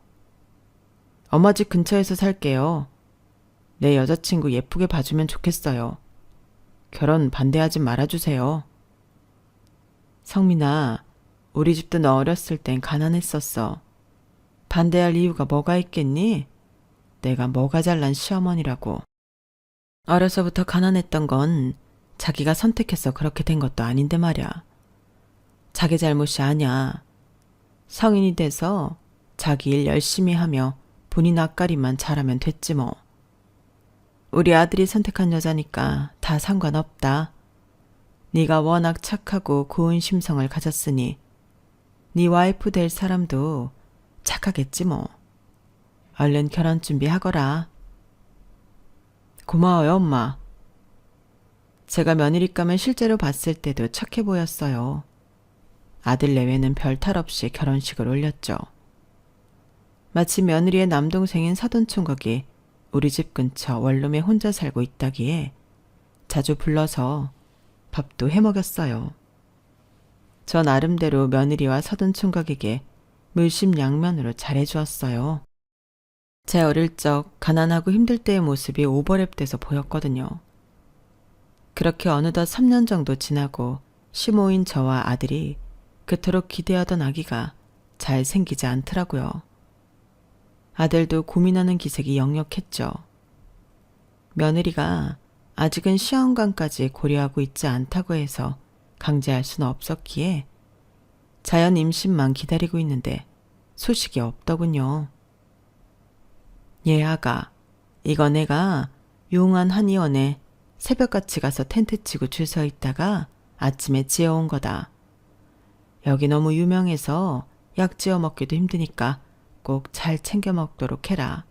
엄마 집 근처에서 살게요. 내 여자친구 예쁘게 봐주면 좋겠어요. 결혼 반대하지 말아주세요. 성민아, 우리 집도 너 어렸을 땐 가난했었어. 반대할 이유가 뭐가 있겠니? 내가 뭐가 잘난 시어머니라고. 어려서부터 가난했던 건 자기가 선택해서 그렇게 된 것도 아닌데 말야. 자기 잘못이 아냐. 성인이 돼서 자기 일 열심히 하며 본인 앞가림만 잘하면 됐지 뭐. 우리 아들이 선택한 여자니까 다 상관없다. 네가 워낙 착하고 고운 심성을 가졌으니 네 와이프 될 사람도 착하겠지 뭐. 얼른 결혼 준비하거라. 고마워요, 엄마. 제가 며느리감을 실제로 봤을 때도 착해 보였어요. 아들 내외는 별 탈 없이 결혼식을 올렸죠. 마치 며느리의 남동생인 사돈총각이 우리 집 근처 원룸에 혼자 살고 있다기에 자주 불러서 밥도 해먹였어요. 저 나름대로 며느리와 사돈총각에게 물심양면으로 잘해주었어요. 제 어릴 적 가난하고 힘들 때의 모습이 오버랩돼서 보였거든요. 그렇게 어느덧 3년 정도 지나고 시모인 저와 아들이 그토록 기대하던 아기가 잘 생기지 않더라고요. 아들도 고민하는 기색이 역력했죠. 며느리가 아직은 시험관까지 고려하고 있지 않다고 해서 강제할 수는 없었기에 자연 임신만 기다리고 있는데 소식이 없더군요. 아가, 이거 내가 용한 한의원에 새벽같이 가서 텐트 치고 줄 서 있다가 아침에 지어온 거다. 여기 너무 유명해서 약 지어 먹기도 힘드니까 꼭 잘 챙겨 먹도록 해라.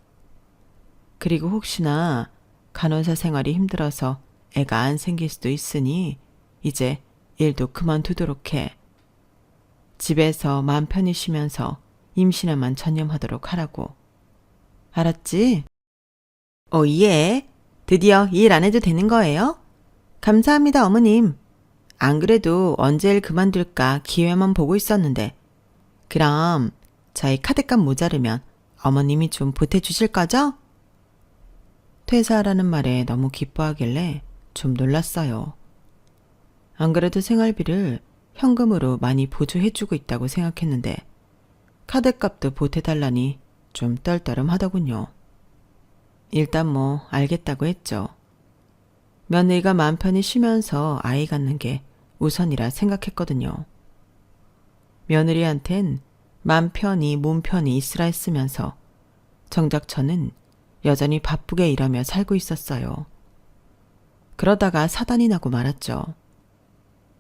그리고 혹시나 간호사 생활이 힘들어서 애가 안 생길 수도 있으니 이제 일도 그만두도록 해. 집에서 마음 편히 쉬면서 임신에만 전념하도록 하라고. 알았지? 예. 드디어 일 안 해도 되는 거예요? 감사합니다, 어머님. 안 그래도 언제 일 그만둘까 기회만 보고 있었는데. 그럼 저희 카드값 모자르면 어머님이 좀 보태주실 거죠? 퇴사하라는 말에 너무 기뻐하길래 좀 놀랐어요. 안 그래도 생활비를 현금으로 많이 보조해주고 있다고 생각했는데 카드값도 보태달라니 좀 떨떠름하더군요. 일단 뭐 알겠다고 했죠. 며느리가 마음 편히 쉬면서 아이 갖는 게 우선이라 생각했거든요. 며느리한텐 마음 편히 몸 편히 있으라 했으면서 정작 저는 여전히 바쁘게 일하며 살고 있었어요. 그러다가 사단이 나고 말았죠.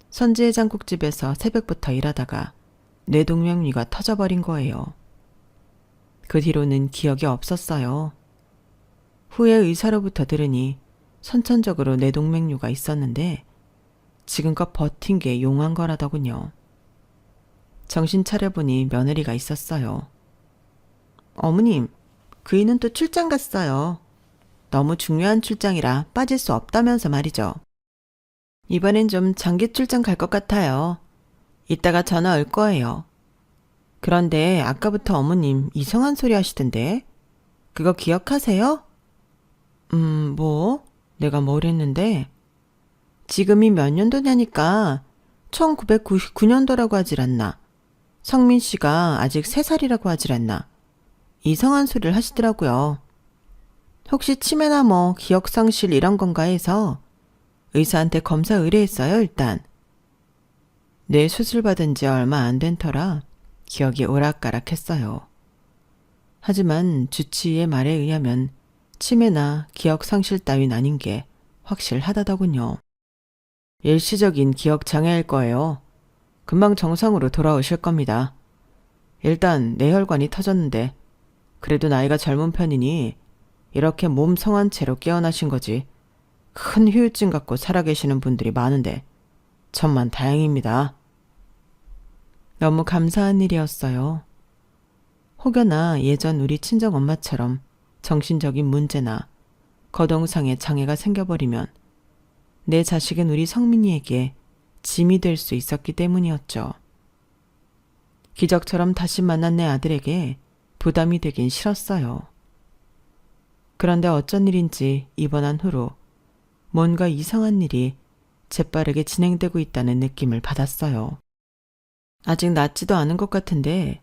선지해장국집에서 새벽부터 일하다가 뇌동맥류가 터져버린 거예요. 그 뒤로는 기억이 없었어요. 후에 의사로부터 들으니 선천적으로 뇌동맥류가 있었는데 지금껏 버틴 게 용한 거라더군요. 정신 차려보니 며느리가 있었어요. 어머님, 그이는 또 출장 갔어요. 너무 중요한 출장이라 빠질 수 없다면서 말이죠. 이번엔 좀 장기 출장 갈 것 같아요. 이따가 전화 올 거예요. 그런데 아까부터 어머님 이상한 소리 하시던데? 그거 기억하세요? 뭐? 내가 뭘 했는데? 지금이 몇 년도냐니까 1999년도라고 하질 않나. 성민 씨가 아직 3살이라고 하질 않나. 이상한 소리를 하시더라고요. 혹시 치매나 뭐 기억상실 이런 건가 해서 의사한테 검사 의뢰했어요, 일단. 뇌 수술 받은 지 얼마 안 된 터라 기억이 오락가락했어요. 하지만 주치의의 말에 의하면 치매나 기억상실 따윈 아닌 게 확실하다더군요. 일시적인 기억장애일 거예요. 금방 정상으로 돌아오실 겁니다. 일단 뇌혈관이 터졌는데 그래도 나이가 젊은 편이니 이렇게 몸 성한 채로 깨어나신 거지. 큰 후유증 갖고 살아계시는 분들이 많은데 천만 다행입니다. 너무 감사한 일이었어요. 혹여나 예전 우리 친정엄마처럼 정신적인 문제나 거동상의 장애가 생겨버리면 내 자식은 우리 성민이에게 짐이 될 수 있었기 때문이었죠. 기적처럼 다시 만난 내 아들에게 부담이 되긴 싫었어요. 그런데 어쩐 일인지 입원한 후로 뭔가 이상한 일이 재빠르게 진행되고 있다는 느낌을 받았어요. 아직 낫지도 않은 것 같은데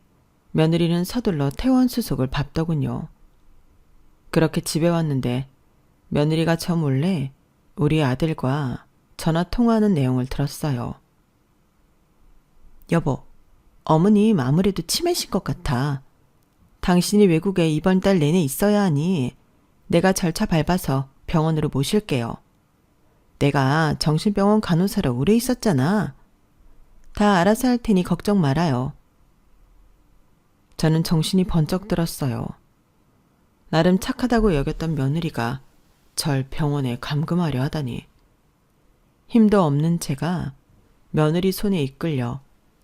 며느리는 서둘러 퇴원 수속을 밟더군요. 그렇게 집에 왔는데 며느리가 저 몰래 우리 아들과 전화 통화하는 내용을 들었어요. 여보, 어머님 아무래도 치매신 것 같아. 당신이 외국에 이번 달 내내 있어야 하니 내가 절차 밟아서 병원으로 모실게요. 내가 정신병원 간호사로 오래 있었잖아. 다 알아서 할 테니 걱정 말아요. 저는 정신이 번쩍 들었어요. 나름 착하다고 여겼던 며느리가 절 병원에 감금하려 하다니. 힘도 없는 제가 며느리 손에 이끌려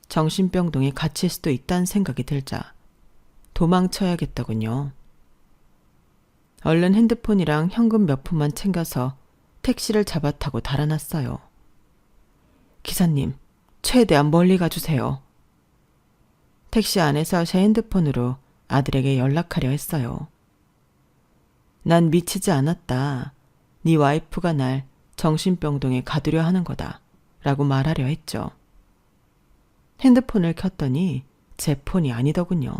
정신병동에 갇힐 수도 있다는 생각이 들자 도망쳐야겠더군요. 얼른 핸드폰이랑 현금 몇 푼만 챙겨서 택시를 잡아 타고 달아났어요. 기사님, 최대한 멀리 가주세요. 택시 안에서 제 핸드폰으로 아들에게 연락하려 했어요. 난 미치지 않았다. 네 와이프가 날 정신병동에 가두려 하는 거다. 라고 말하려 했죠. 핸드폰을 켰더니 제 폰이 아니더군요.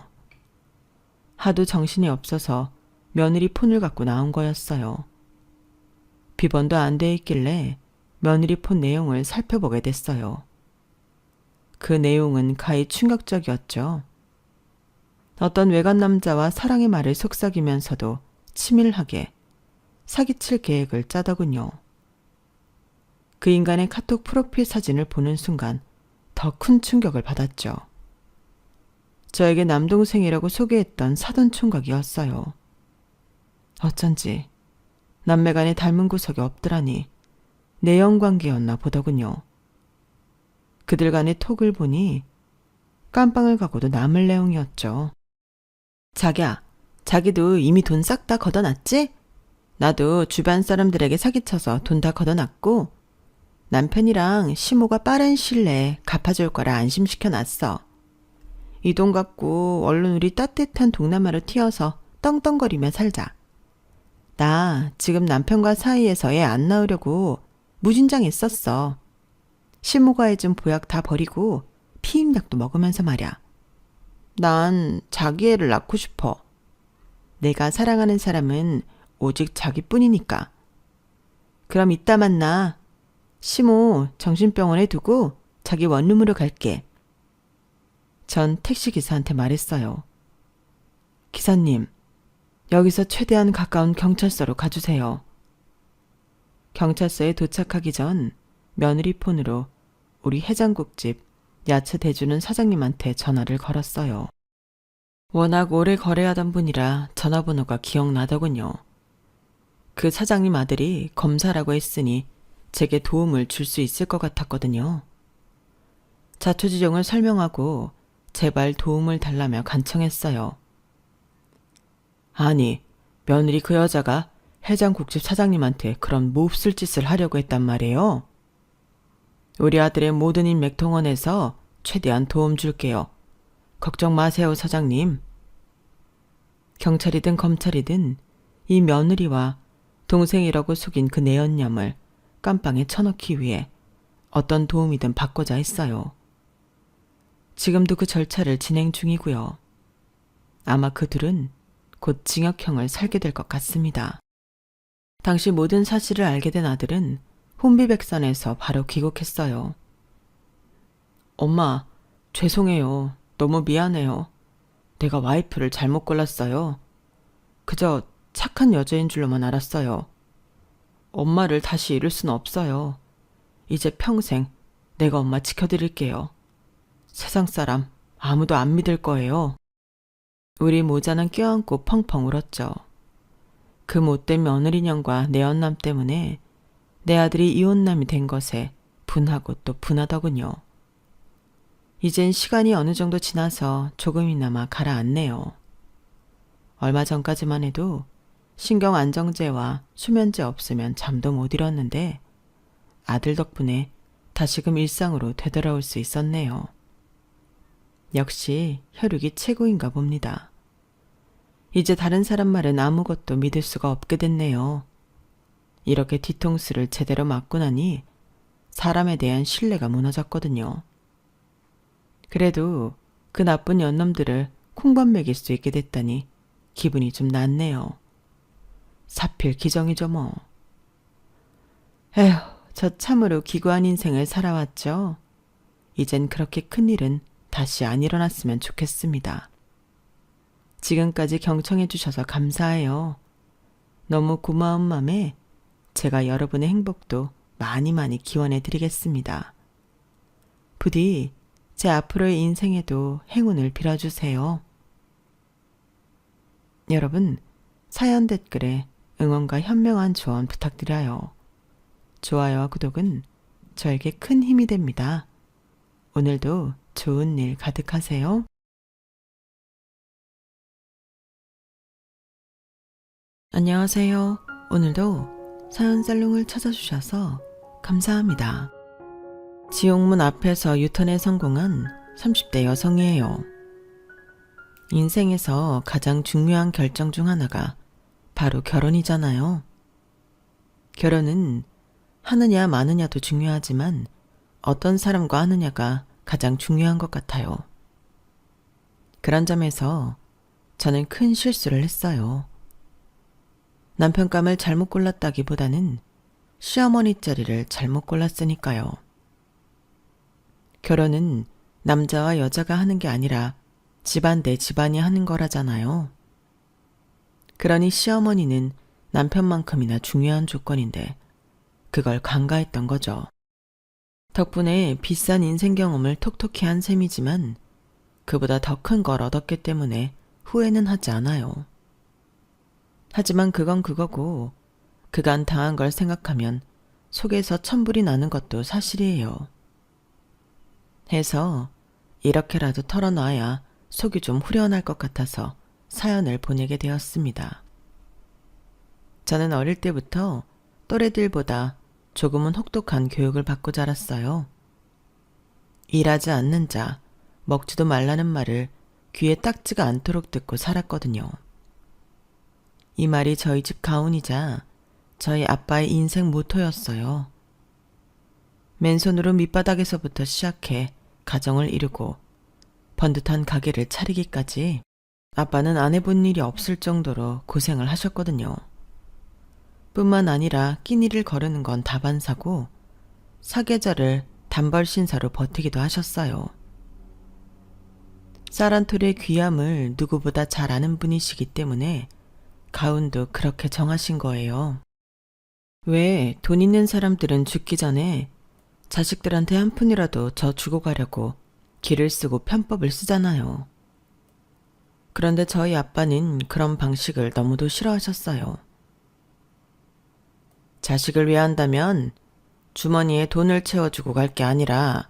하도 정신이 없어서 며느리 폰을 갖고 나온 거였어요. 비번도 안 돼 있길래 며느리 폰 내용을 살펴보게 됐어요. 그 내용은 가히 충격적이었죠. 어떤 외간 남자와 사랑의 말을 속삭이면서도 치밀하게 사기칠 계획을 짜더군요. 그 인간의 카톡 프로필 사진을 보는 순간 더 큰 충격을 받았죠. 저에게 남동생이라고 소개했던 사돈총각이었어요. 어쩐지 남매간에 닮은 구석이 없더라니 내연관계였나 보더군요. 그들 간의 톡을 보니 깜빵을 가고도 남을 내용이었죠. 자기야, 자기도 이미 돈 싹 다 걷어놨지? 나도 주변 사람들에게 사기쳐서 돈 다 걷어놨고 남편이랑 시모가 빠른 시일 내에 갚아줄 거라 안심시켜놨어. 이 돈 갖고 얼른 우리 따뜻한 동남아로 튀어서 떵떵거리며 살자. 나 지금 남편과 사이에서 애 안 낳으려고 무진장했었어. 시모가 해준 보약 다 버리고 피임약도 먹으면서 말야. 난 자기 애를 낳고 싶어. 내가 사랑하는 사람은 오직 자기뿐이니까. 그럼 이따 만나. 시모 정신병원에 두고 자기 원룸으로 갈게. 전 택시기사한테 말했어요. 기사님, 여기서 최대한 가까운 경찰서로 가주세요. 경찰서에 도착하기 전 며느리 폰으로 우리 해장국집 야채 대주는 사장님한테 전화를 걸었어요. 워낙 오래 거래하던 분이라 전화번호가 기억나더군요. 그 사장님 아들이 검사라고 했으니 제게 도움을 줄 수 있을 것 같았거든요. 자초지종을 설명하고 제발 도움을 달라며 간청했어요. 아니, 며느리 그 여자가 해장국집 사장님한테 그런 몹쓸 짓을 하려고 했단 말이에요. 우리 아들의 모든 인맥 동원해서 최대한 도움 줄게요. 걱정 마세요, 사장님. 경찰이든 검찰이든 이 며느리와 동생이라고 속인 그 내연념을 깜빵에 쳐넣기 위해 어떤 도움이든 받고자 했어요. 지금도 그 절차를 진행 중이고요. 아마 그 둘은 곧 징역형을 살게 될 것 같습니다. 당시 모든 사실을 알게 된 아들은 혼비백산에서 바로 귀국했어요. 엄마, 죄송해요. 너무 미안해요. 내가 와이프를 잘못 골랐어요. 그저 착한 여자인 줄로만 알았어요. 엄마를 다시 잃을 순 없어요. 이제 평생 내가 엄마 지켜드릴게요. 세상 사람 아무도 안 믿을 거예요. 우리 모자는 껴안고 펑펑 울었죠. 그 못된 며느리년과 내연남 때문에 내 아들이 이혼남이 된 것에 분하고 또 분하더군요. 이젠 시간이 어느 정도 지나서 조금이나마 가라앉네요. 얼마 전까지만 해도 신경안정제와 수면제 없으면 잠도 못 이뤘는데 아들 덕분에 다시금 일상으로 되돌아올 수 있었네요. 역시 혈육이 최고인가 봅니다. 이제 다른 사람 말은 아무것도 믿을 수가 없게 됐네요. 이렇게 뒤통수를 제대로 맞고 나니 사람에 대한 신뢰가 무너졌거든요. 그래도 그 나쁜 연놈들을 콩밥 먹일 수 있게 됐다니 기분이 좀 낫네요. 사필 기정이죠 뭐. 에휴, 저 참으로 기구한 인생을 살아왔죠. 이젠 그렇게 큰일은 다시 안 일어났으면 좋겠습니다. 지금까지 경청해 주셔서 감사해요. 너무 고마운 맘에 제가 여러분의 행복도 많이 많이 기원해 드리겠습니다. 부디 제 앞으로의 인생에도 행운을 빌어주세요. 여러분, 사연 댓글에 응원과 현명한 조언 부탁드려요. 좋아요와 구독은 저에게 큰 힘이 됩니다. 오늘도 좋은 일 가득하세요. 안녕하세요. 오늘도 사연 살롱을 찾아주셔서 감사합니다. 지옥문 앞에서 유턴에 성공한 30대 여성이에요. 인생에서 가장 중요한 결정 중 하나가 바로 결혼이잖아요. 결혼은 하느냐 마느냐도 중요하지만 어떤 사람과 하느냐가 가장 중요한 것 같아요. 그런 점에서 저는 큰 실수를 했어요. 남편감을 잘못 골랐다기보다는 시어머니 자리를 잘못 골랐으니까요. 결혼은 남자와 여자가 하는 게 아니라 집안 대 집안이 하는 거라잖아요. 그러니 시어머니는 남편만큼이나 중요한 조건인데 그걸 간과했던 거죠. 덕분에 비싼 인생 경험을 톡톡히 한 셈이지만 그보다 더 큰 걸 얻었기 때문에 후회는 하지 않아요. 하지만 그건 그거고 그간 당한 걸 생각하면 속에서 천불이 나는 것도 사실이에요. 해서 이렇게라도 털어놔야 속이 좀 후련할 것 같아서 사연을 보내게 되었습니다. 저는 어릴 때부터 또래들보다 조금은 혹독한 교육을 받고 자랐어요. 일하지 않는 자, 먹지도 말라는 말을 귀에 딱지가 않도록 듣고 살았거든요. 이 말이 저희 집 가훈이자 저희 아빠의 인생 모토였어요. 맨손으로 밑바닥에서부터 시작해 가정을 이루고 번듯한 가게를 차리기까지 아빠는 안 해본 일이 없을 정도로 고생을 하셨거든요. 뿐만 아니라 끼니를 거르는 건 다반사고 사계절을 단벌 신사로 버티기도 하셨어요. 쌀한톨의 귀함을 누구보다 잘 아는 분이시기 때문에 가훈도 그렇게 정하신 거예요. 왜 돈 있는 사람들은 죽기 전에 자식들한테 한 푼이라도 더 주고 가려고 기를 쓰고 편법을 쓰잖아요. 그런데 저희 아빠는 그런 방식을 너무도 싫어하셨어요. 자식을 위한다면 주머니에 돈을 채워주고 갈 게 아니라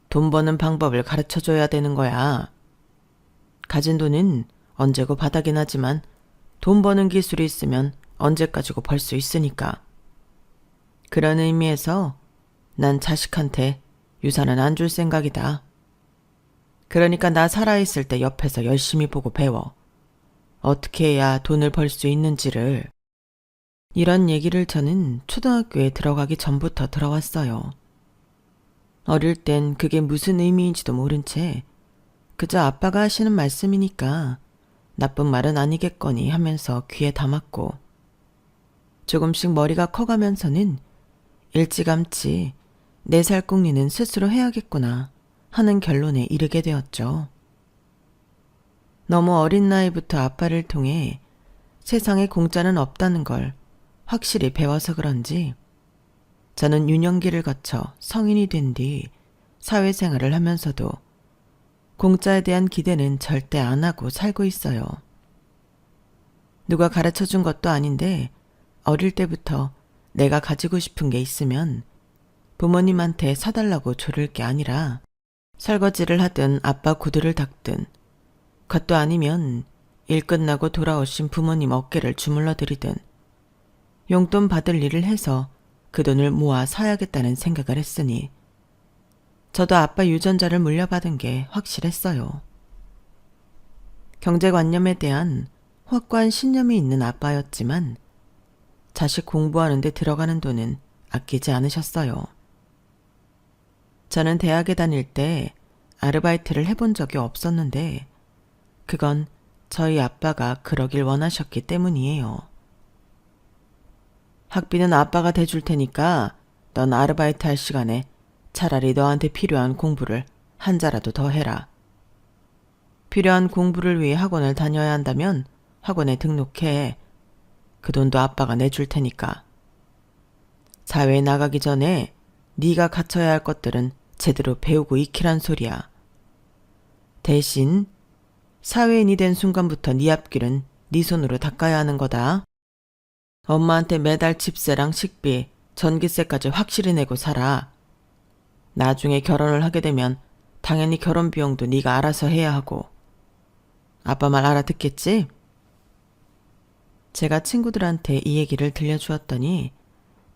돈 버는 방법을 가르쳐줘야 되는 거야. 가진 돈은 언제고 바닥이 나지만 돈 버는 기술이 있으면 언제까지고 벌 수 있으니까. 그런 의미에서 난 자식한테 유산은 안 줄 생각이다. 그러니까 나 살아있을 때 옆에서 열심히 보고 배워. 어떻게 해야 돈을 벌 수 있는지를. 이런 얘기를 저는 초등학교에 들어가기 전부터 들어왔어요. 어릴 땐 그게 무슨 의미인지도 모른 채 그저 아빠가 하시는 말씀이니까 나쁜 말은 아니겠거니 하면서 귀에 담았고 조금씩 머리가 커가면서는 일찌감치 내 살 궁리는 스스로 해야겠구나 하는 결론에 이르게 되었죠. 너무 어린 나이부터 아빠를 통해 세상에 공짜는 없다는 걸 확실히 배워서 그런지 저는 유년기를 거쳐 성인이 된 뒤 사회생활을 하면서도 공짜에 대한 기대는 절대 안 하고 살고 있어요. 누가 가르쳐준 것도 아닌데 어릴 때부터 내가 가지고 싶은 게 있으면 부모님한테 사달라고 조를 게 아니라 설거지를 하든 아빠 구두를 닦든 그것도 아니면 일 끝나고 돌아오신 부모님 어깨를 주물러 드리든 용돈 받을 일을 해서 그 돈을 모아 사야겠다는 생각을 했으니 저도 아빠 유전자를 물려받은 게 확실했어요. 경제관념에 대한 확고한 신념이 있는 아빠였지만 자식 공부하는 데 들어가는 돈은 아끼지 않으셨어요. 저는 대학에 다닐 때 아르바이트를 해본 적이 없었는데 그건 저희 아빠가 그러길 원하셨기 때문이에요. 학비는 아빠가 대줄 테니까 넌 아르바이트 할 시간에 차라리 너한테 필요한 공부를 한자라도 더 해라. 필요한 공부를 위해 학원을 다녀야 한다면 학원에 등록해. 그 돈도 아빠가 내줄 테니까. 사회에 나가기 전에 네가 갖춰야 할 것들은 제대로 배우고 익히란 소리야. 대신 사회인이 된 순간부터 네 앞길은 네 손으로 닦아야 하는 거다. 엄마한테 매달 집세랑 식비, 전기세까지 확실히 내고 살아. 나중에 결혼을 하게 되면 당연히 결혼 비용도 네가 알아서 해야 하고. 아빠 말 알아듣겠지? 제가 친구들한테 이 얘기를 들려주었더니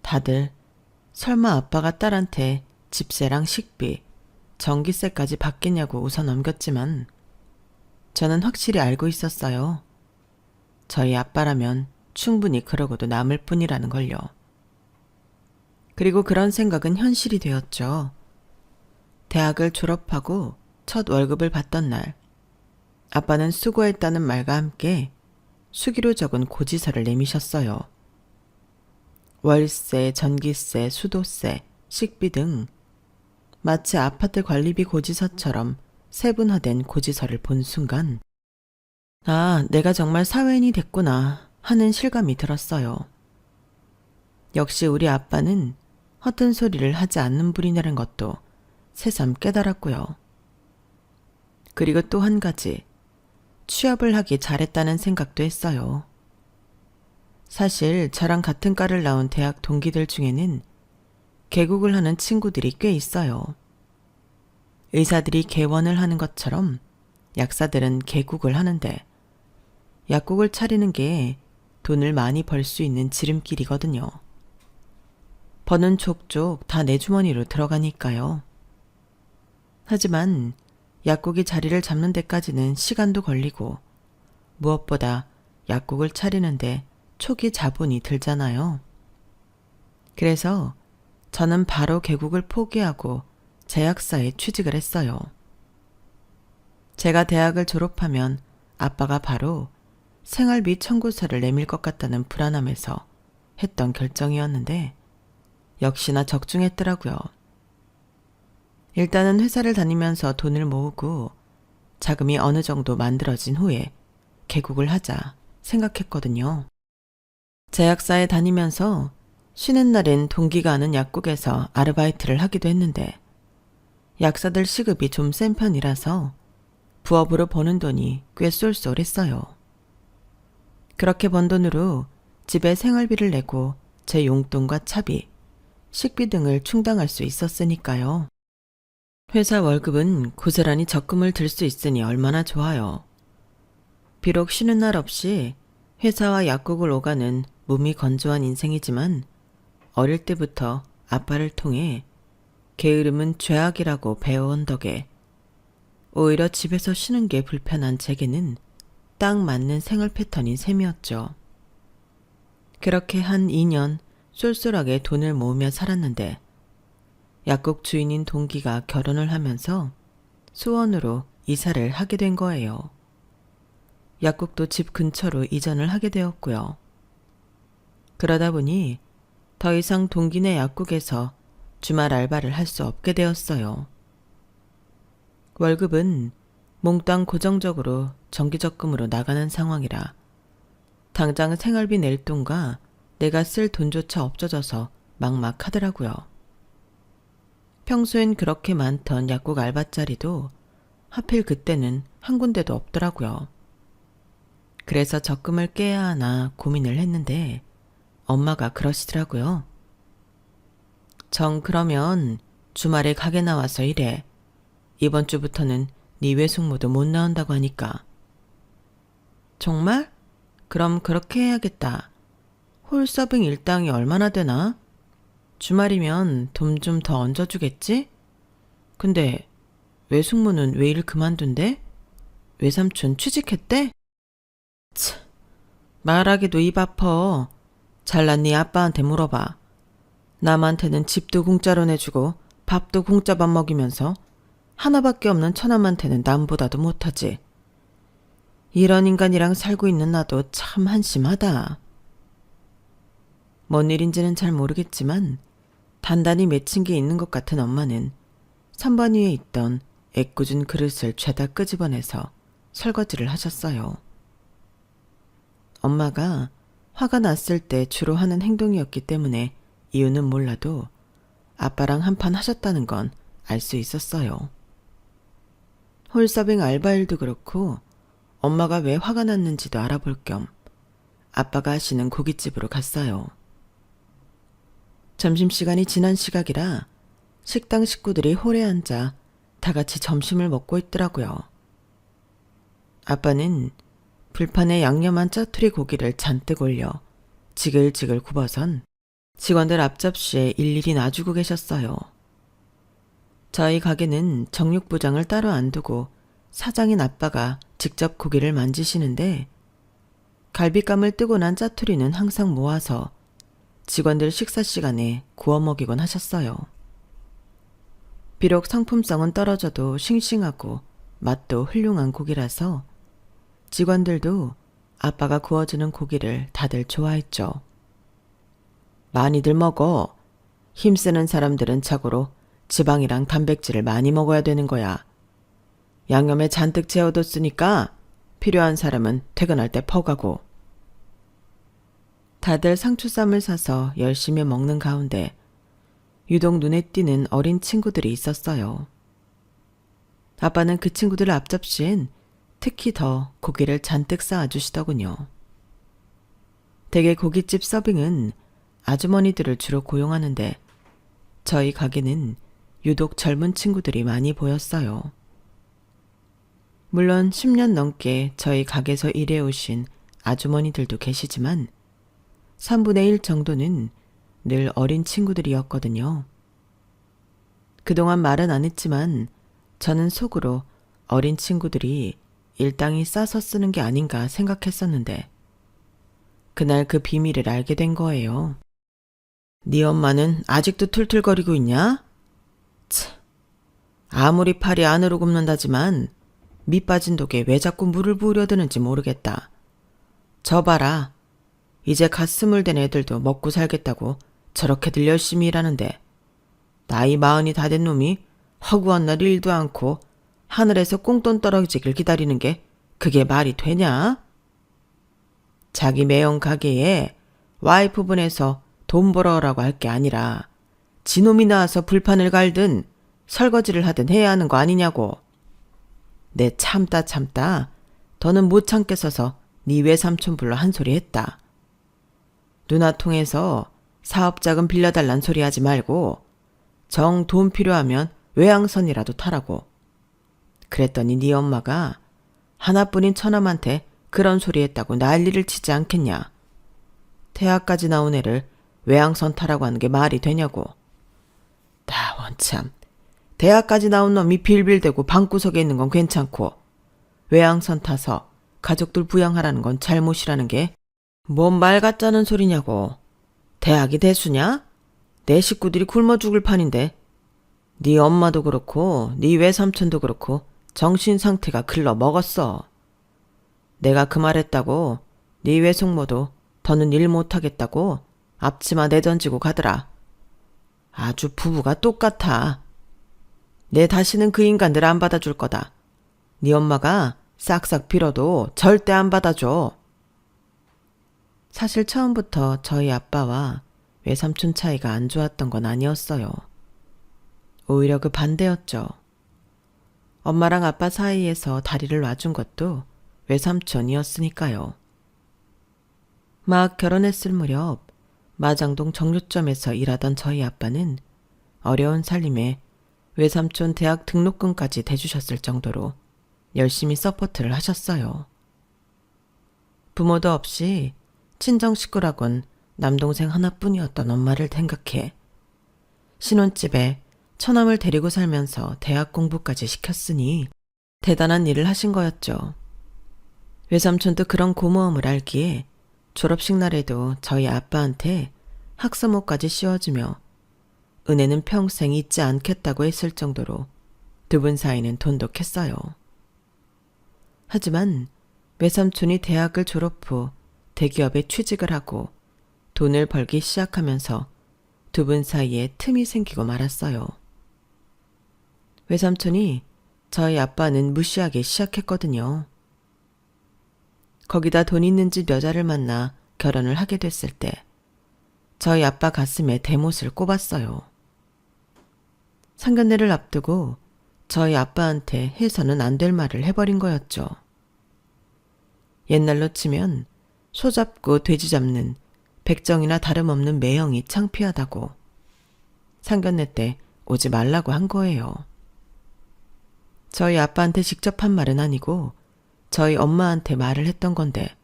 다들 설마 아빠가 딸한테 집세랑 식비, 전기세까지 받겠냐고 웃어 넘겼지만 저는 확실히 알고 있었어요. 저희 아빠라면 충분히 그러고도 남을 뿐이라는 걸요. 그리고 그런 생각은 현실이 되었죠. 대학을 졸업하고 첫 월급을 받던 날 아빠는 수고했다는 말과 함께 수기로 적은 고지서를 내미셨어요. 월세, 전기세, 수도세, 식비 등 마치 아파트 관리비 고지서처럼 세분화된 고지서를 본 순간 아, 내가 정말 사회인이 됐구나 하는 실감이 들었어요. 역시 우리 아빠는 허튼 소리를 하지 않는 분이라는 것도 새삼 깨달았고요. 그리고 또 한 가지, 취업을 하기 잘했다는 생각도 했어요. 사실 저랑 같은 과를 나온 대학 동기들 중에는 개국을 하는 친구들이 꽤 있어요. 의사들이 개원을 하는 것처럼 약사들은 개국을 하는데 약국을 차리는 게 돈을 많이 벌 수 있는 지름길이거든요. 버는 족족 다 내 주머니로 들어가니까요. 하지만 약국이 자리를 잡는 데까지는 시간도 걸리고 무엇보다 약국을 차리는데 초기 자본이 들잖아요. 그래서 저는 바로 개국을 포기하고 제약사에 취직을 했어요. 제가 대학을 졸업하면 아빠가 바로 생활비 청구서를 내밀 것 같다는 불안함에서 했던 결정이었는데 역시나 적중했더라고요. 일단은 회사를 다니면서 돈을 모으고 자금이 어느 정도 만들어진 후에 개국을 하자 생각했거든요. 제약사에 다니면서 쉬는 날엔 동기가 아는 약국에서 아르바이트를 하기도 했는데 약사들 시급이 좀 센 편이라서 부업으로 버는 돈이 꽤 쏠쏠했어요. 그렇게 번 돈으로 집에 생활비를 내고 제 용돈과 차비, 식비 등을 충당할 수 있었으니까요. 회사 월급은 고스란히 적금을 들 수 있으니 얼마나 좋아요. 비록 쉬는 날 없이 회사와 약국을 오가는 몸이 건조한 인생이지만 어릴 때부터 아빠를 통해 게으름은 죄악이라고 배워온 덕에 오히려 집에서 쉬는 게 불편한 제게는 딱 맞는 생활 패턴인 셈이었죠. 그렇게 한 2년 쏠쏠하게 돈을 모으며 살았는데 약국 주인인 동기가 결혼을 하면서 수원으로 이사를 하게 된 거예요. 약국도 집 근처로 이전을 하게 되었고요. 그러다 보니 더 이상 동기네 약국에서 주말 알바를 할 수 없게 되었어요. 월급은 몽땅 고정적으로 정기적금으로 나가는 상황이라 당장 생활비 낼 돈과 내가 쓸 돈조차 없어져서 막막하더라고요. 평소엔 그렇게 많던 약국 알바자리도 하필 그때는 한 군데도 없더라고요. 그래서 적금을 깨야 하나 고민을 했는데 엄마가 그러시더라고요. 정 그러면 주말에 가게 나와서 일해. 이번 주부터는 네 외숙모도 못 나온다고 하니까. 정말? 그럼 그렇게 해야겠다. 홀서빙 일당이 얼마나 되나? 주말이면 돈 좀 더 얹어주겠지? 근데 외숙모는 왜 일 그만둔대? 외삼촌 취직했대? 참, 말하기도 입 아파. 잘난 네 아빠한테 물어봐. 남한테는 집도 공짜로 내주고 밥도 공짜 밥 먹이면서 하나밖에 없는 처남한테는 남보다도 못하지. 이런 인간이랑 살고 있는 나도 참 한심하다. 뭔 일인지는 잘 모르겠지만 단단히 맺힌 게 있는 것 같은 엄마는 선반 위에 있던 애꿎은 그릇을 죄다 끄집어내서 설거지를 하셨어요. 엄마가 화가 났을 때 주로 하는 행동이었기 때문에 이유는 몰라도 아빠랑 한판 하셨다는 건 알 수 있었어요. 홀서빙 알바일도 그렇고 엄마가 왜 화가 났는지도 알아볼 겸 아빠가 하시는 고깃집으로 갔어요. 점심시간이 지난 시각이라 식당 식구들이 홀에 앉아 다 같이 점심을 먹고 있더라고요. 아빠는 불판에 양념한 짜투리 고기를 잔뜩 올려 지글지글 굽어선 직원들 앞접시에 일일이 놔주고 계셨어요. 저희 가게는 정육부장을 따로 안 두고 사장인 아빠가 직접 고기를 만지시는데 갈비감을 뜨고 난 짜투리는 항상 모아서 직원들 식사 시간에 구워 먹이곤 하셨어요. 비록 상품성은 떨어져도 싱싱하고 맛도 훌륭한 고기라서 직원들도 아빠가 구워주는 고기를 다들 좋아했죠. 많이들 먹어. 힘쓰는 사람들은 자고로 지방이랑 단백질을 많이 먹어야 되는 거야. 양념에 잔뜩 재워뒀으니까 필요한 사람은 퇴근할 때 퍼가고. 다들 상추쌈을 사서 열심히 먹는 가운데 유독 눈에 띄는 어린 친구들이 있었어요. 아빠는 그 친구들 앞접시엔 특히 더 고기를 잔뜩 쌓아주시더군요. 대개 고깃집 서빙은 아주머니들을 주로 고용하는데 저희 가게는 유독 젊은 친구들이 많이 보였어요. 물론 10년 넘게 저희 가게에서 일해오신 아주머니들도 계시지만 3분의 1 정도는 늘 어린 친구들이었거든요. 그동안 말은 안 했지만 저는 속으로 어린 친구들이 일당이 싸서 쓰는 게 아닌가 생각했었는데 그날 그 비밀을 알게 된 거예요. 네 엄마는 아직도 툴툴거리고 있냐? 참, 아무리 팔이 안으로 굽는다지만 밑 빠진 독에 왜 자꾸 물을 부으려 드는지 모르겠다. 저 봐라. 이제 갓 20된 애들도 먹고 살겠다고 저렇게들 열심히 일하는데 나이 40이 다 된 놈이 허구한 날 일도 않고 하늘에서 꽁돈 떨어지길 기다리는 게 그게 말이 되냐? 자기 매형 가게에 와이프 분에서 돈 벌어라고 할 게 아니라 지놈이 나와서 불판을 갈든 설거지를 하든 해야 하는 거 아니냐고. 내 참다 더는 못 참겠어서 네 외삼촌 불러 한 소리 했다. 누나 통해서 사업자금 빌려달란 소리 하지 말고 정 돈 필요하면 외항선이라도 타라고. 그랬더니 네 엄마가 하나뿐인 처남한테 그런 소리 했다고 난리를 치지 않겠냐. 대학까지 나온 애를 외항선 타라고 하는 게 말이 되냐고. 나 원참 대학까지 나온 놈이 빌빌대고 방구석에 있는 건 괜찮고 외항선 타서 가족들 부양하라는 건 잘못이라는 게 뭔 말 같자는 소리냐고. 대학이 대수냐? 내 식구들이 굶어 죽을 판인데 네 엄마도 그렇고 네 외삼촌도 그렇고 정신 상태가 글러 먹었어. 내가 그 말했다고 네 외숙모도 더는 일 못하겠다고 앞치마 내던지고 가더라. 아주 부부가 똑같아. 내 다시는 그 인간들 안 받아줄 거다. 네 엄마가 싹싹 빌어도 절대 안 받아줘. 사실 처음부터 저희 아빠와 외삼촌 차이가 안 좋았던 건 아니었어요. 오히려 그 반대였죠. 엄마랑 아빠 사이에서 다리를 놔준 것도 외삼촌이었으니까요. 막 결혼했을 무렵 마장동 정류점에서 일하던 저희 아빠는 어려운 살림에 외삼촌 대학 등록금까지 대주셨을 정도로 열심히 서포트를 하셨어요. 부모도 없이 친정 식구라곤 남동생 하나뿐이었던 엄마를 생각해 신혼집에 처남을 데리고 살면서 대학 공부까지 시켰으니 대단한 일을 하신 거였죠. 외삼촌도 그런 고마움을 알기에 졸업식 날에도 저희 아빠한테 학사모까지 씌워주며 은혜는 평생 잊지 않겠다고 했을 정도로 두 분 사이는 돈독했어요. 하지만 외삼촌이 대학을 졸업 후 대기업에 취직을 하고 돈을 벌기 시작하면서 두 분 사이에 틈이 생기고 말았어요. 외삼촌이 저희 아빠는 무시하기 시작했거든요. 거기다 돈 있는 집 여자를 만나 결혼을 하게 됐을 때 저희 아빠 가슴에 대못을 꼽았어요. 상견례를 앞두고 저희 아빠한테 해서는 안 될 말을 해버린 거였죠. 옛날로 치면 소 잡고 돼지 잡는 백정이나 다름없는 매형이 창피하다고 상견례 때 오지 말라고 한 거예요. 저희 아빠한테 직접 한 말은 아니고 저희 엄마한테 말을 했던 건데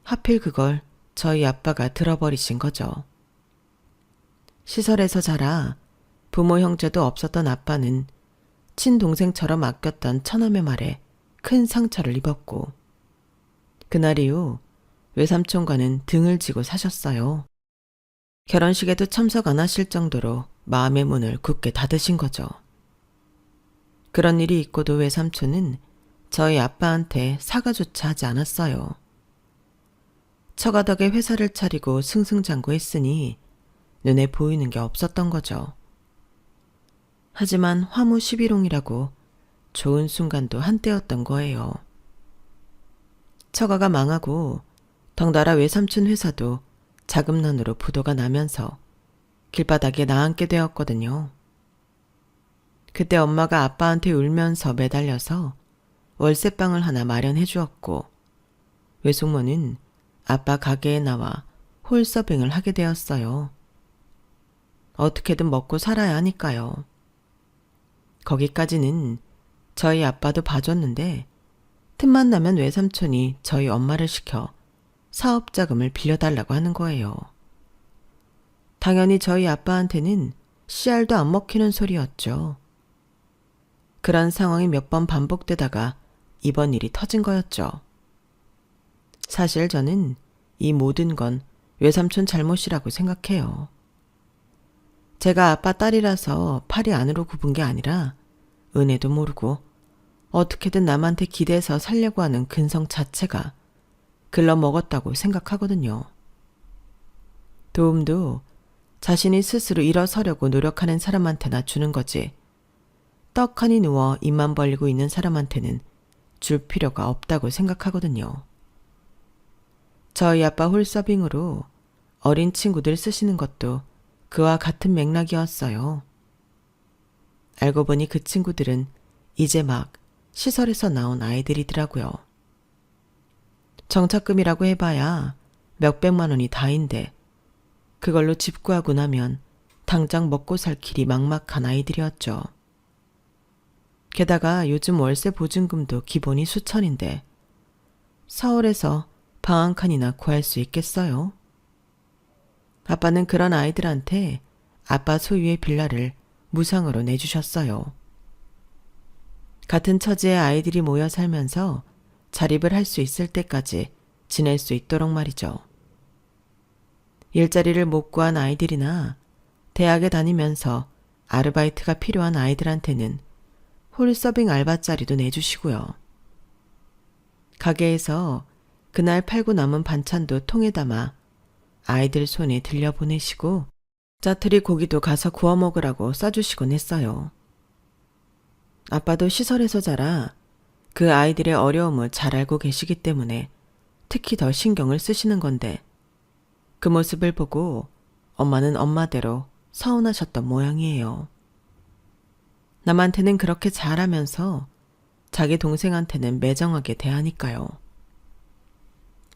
하필 그걸 저희 아빠가 들어버리신 거죠. 시설에서 자라 부모 형제도 없었던 아빠는 친동생처럼 아꼈던 처남의 말에 큰 상처를 입었고 그날 이후 외삼촌과는 등을 지고 사셨어요. 결혼식에도 참석 안 하실 정도로 마음의 문을 굳게 닫으신 거죠. 그런 일이 있고도 외삼촌은 저희 아빠한테 사과조차 하지 않았어요. 처가덕에 회사를 차리고 승승장구했으니 눈에 보이는 게 없었던 거죠. 하지만 화무 11홍이라고 좋은 순간도 한때였던 거예요. 처가가 망하고 덩달아 외삼촌 회사도 자금난으로 부도가 나면서 길바닥에 나앉게 되었거든요. 그때 엄마가 아빠한테 울면서 매달려서 월세방을 하나 마련해 주었고, 외숙모는 아빠 가게에 나와 홀서빙을 하게 되었어요. 어떻게든 먹고 살아야 하니까요. 거기까지는 저희 아빠도 봐줬는데 틈만 나면 외삼촌이 저희 엄마를 시켜 사업 자금을 빌려달라고 하는 거예요. 당연히 저희 아빠한테는 씨알도 안 먹히는 소리였죠. 그런 상황이 몇 번 반복되다가 이번 일이 터진 거였죠. 사실 저는 이 모든 건 외삼촌 잘못이라고 생각해요. 제가 아빠 딸이라서 팔이 안으로 굽은 게 아니라 은혜도 모르고 어떻게든 남한테 기대서 살려고 하는 근성 자체가 글러먹었다고 생각하거든요. 도움도 자신이 스스로 일어서려고 노력하는 사람한테나 주는 거지, 떡하니 누워 입만 벌리고 있는 사람한테는 줄 필요가 없다고 생각하거든요. 저희 아빠 홀서빙으로 어린 친구들 쓰시는 것도 그와 같은 맥락이었어요. 알고 보니 그 친구들은 이제 막 시설에서 나온 아이들이더라고요. 정착금이라고 해봐야 몇백만 원이 다인데 그걸로 집 구하고 나면 당장 먹고 살 길이 막막한 아이들이었죠. 게다가 요즘 월세 보증금도 기본이 수천인데 서울에서 방 한 칸이나 구할 수 있겠어요? 아빠는 그런 아이들한테 아빠 소유의 빌라를 무상으로 내주셨어요. 같은 처지의 아이들이 모여 살면서 자립을 할 수 있을 때까지 지낼 수 있도록 말이죠. 일자리를 못 구한 아이들이나 대학에 다니면서 아르바이트가 필요한 아이들한테는 홀서빙 알바자리도 내주시고요. 가게에서 그날 팔고 남은 반찬도 통에 담아 아이들 손에 들려보내시고 짜투리 고기도 가서 구워 먹으라고 싸주시곤 했어요. 아빠도 시설에서 자라 그 아이들의 어려움을 잘 알고 계시기 때문에 특히 더 신경을 쓰시는 건데 그 모습을 보고 엄마는 엄마대로 서운하셨던 모양이에요. 남한테는 그렇게 잘하면서 자기 동생한테는 매정하게 대하니까요.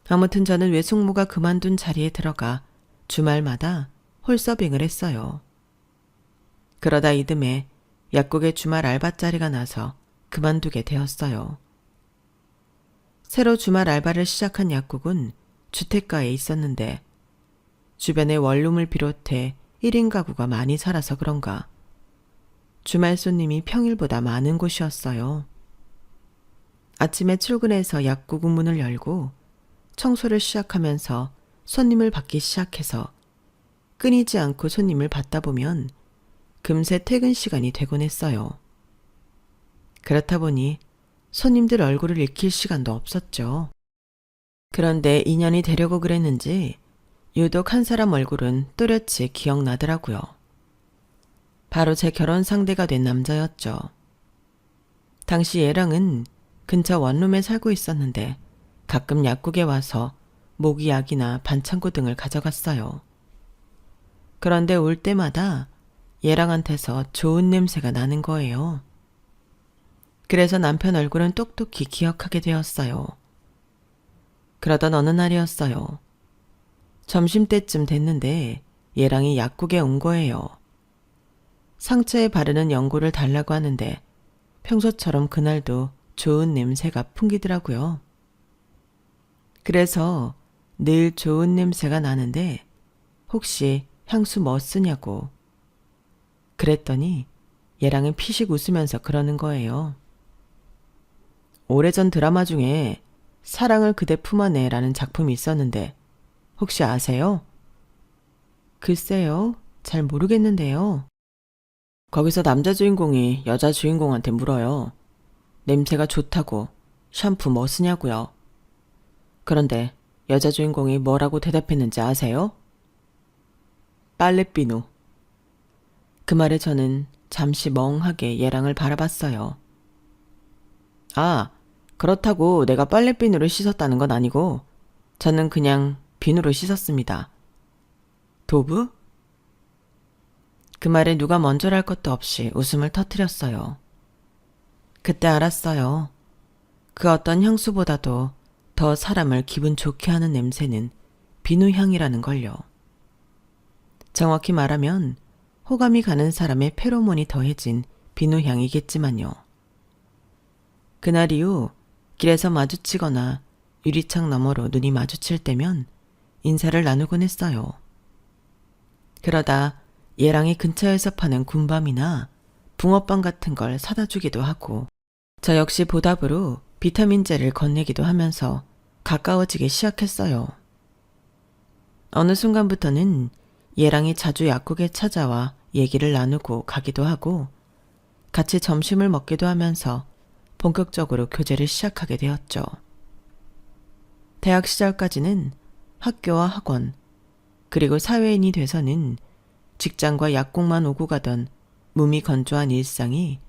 아무튼 저는 외숙모가 그만둔 자리에 들어가 주말마다 홀서빙을 했어요. 그러다 이듬해 약국에 주말 알바자리가 나서 그만두게 되었어요. 새로 주말 알바를 시작한 약국은 주택가에 있었는데 주변에 원룸을 비롯해 1인 가구가 많이 살아서 그런가 주말 손님이 평일보다 많은 곳이었어요. 아침에 출근해서 약국 문을 열고 청소를 시작하면서 손님을 받기 시작해서 끊이지 않고 손님을 받다 보면 금세 퇴근 시간이 되곤 했어요. 그렇다 보니 손님들 얼굴을 익힐 시간도 없었죠. 그런데 인연이 되려고 그랬는지 유독 한 사람 얼굴은 또렷이 기억나더라고요. 바로 제 결혼 상대가 된 남자였죠. 당시 얘랑은 근처 원룸에 살고 있었는데 가끔 약국에 와서 모기약이나 반창고 등을 가져갔어요. 그런데 올 때마다 얘랑한테서 좋은 냄새가 나는 거예요. 그래서 남편 얼굴은 똑똑히 기억하게 되었어요. 그러던 어느 날이었어요. 점심때쯤 됐는데 얘랑이 약국에 온 거예요. 상처에 바르는 연고를 달라고 하는데 평소처럼 그날도 좋은 냄새가 풍기더라고요. 그래서 늘 좋은 냄새가 나는데 혹시 향수 뭐 쓰냐고. 그랬더니 얘랑은 피식 웃으면서 그러는 거예요. 오래전 드라마 중에 사랑을 그대 품 안에 라는 작품이 있었는데 혹시 아세요? 글쎄요, 잘 모르겠는데요. 거기서 남자 주인공이 여자 주인공한테 물어요. 냄새가 좋다고 샴푸 뭐 쓰냐고요. 그런데 여자 주인공이 뭐라고 대답했는지 아세요? 빨래비누. 그 말에 저는 잠시 멍하게 얘랑을 바라봤어요. 아, 그렇다고 내가 빨래비누를 씻었다는 건 아니고 저는 그냥 비누로 씻었습니다. 도브? 그 말에 누가 먼저랄 것도 없이 웃음을 터뜨렸어요. 그때 알았어요. 그 어떤 향수보다도 더 사람을 기분 좋게 하는 냄새는 비누향이라는 걸요. 정확히 말하면 호감이 가는 사람의 페로몬이 더해진 비누향이겠지만요. 그날 이후 길에서 마주치거나 유리창 너머로 눈이 마주칠 때면 인사를 나누곤 했어요. 그러다 얘랑이 근처에서 파는 군밤이나 붕어빵 같은 걸 사다 주기도 하고 저 역시 보답으로 비타민제를 건네기도 하면서 가까워지기 시작했어요. 어느 순간부터는 얘랑이 자주 약국에 찾아와 얘기를 나누고 가기도 하고 같이 점심을 먹기도 하면서 본격적으로 교제를 시작하게 되었죠. 대학 시절까지는 학교와 학원, 그리고 사회인이 돼서는 직장과 약국만 오고 가던 무미건조한 일상이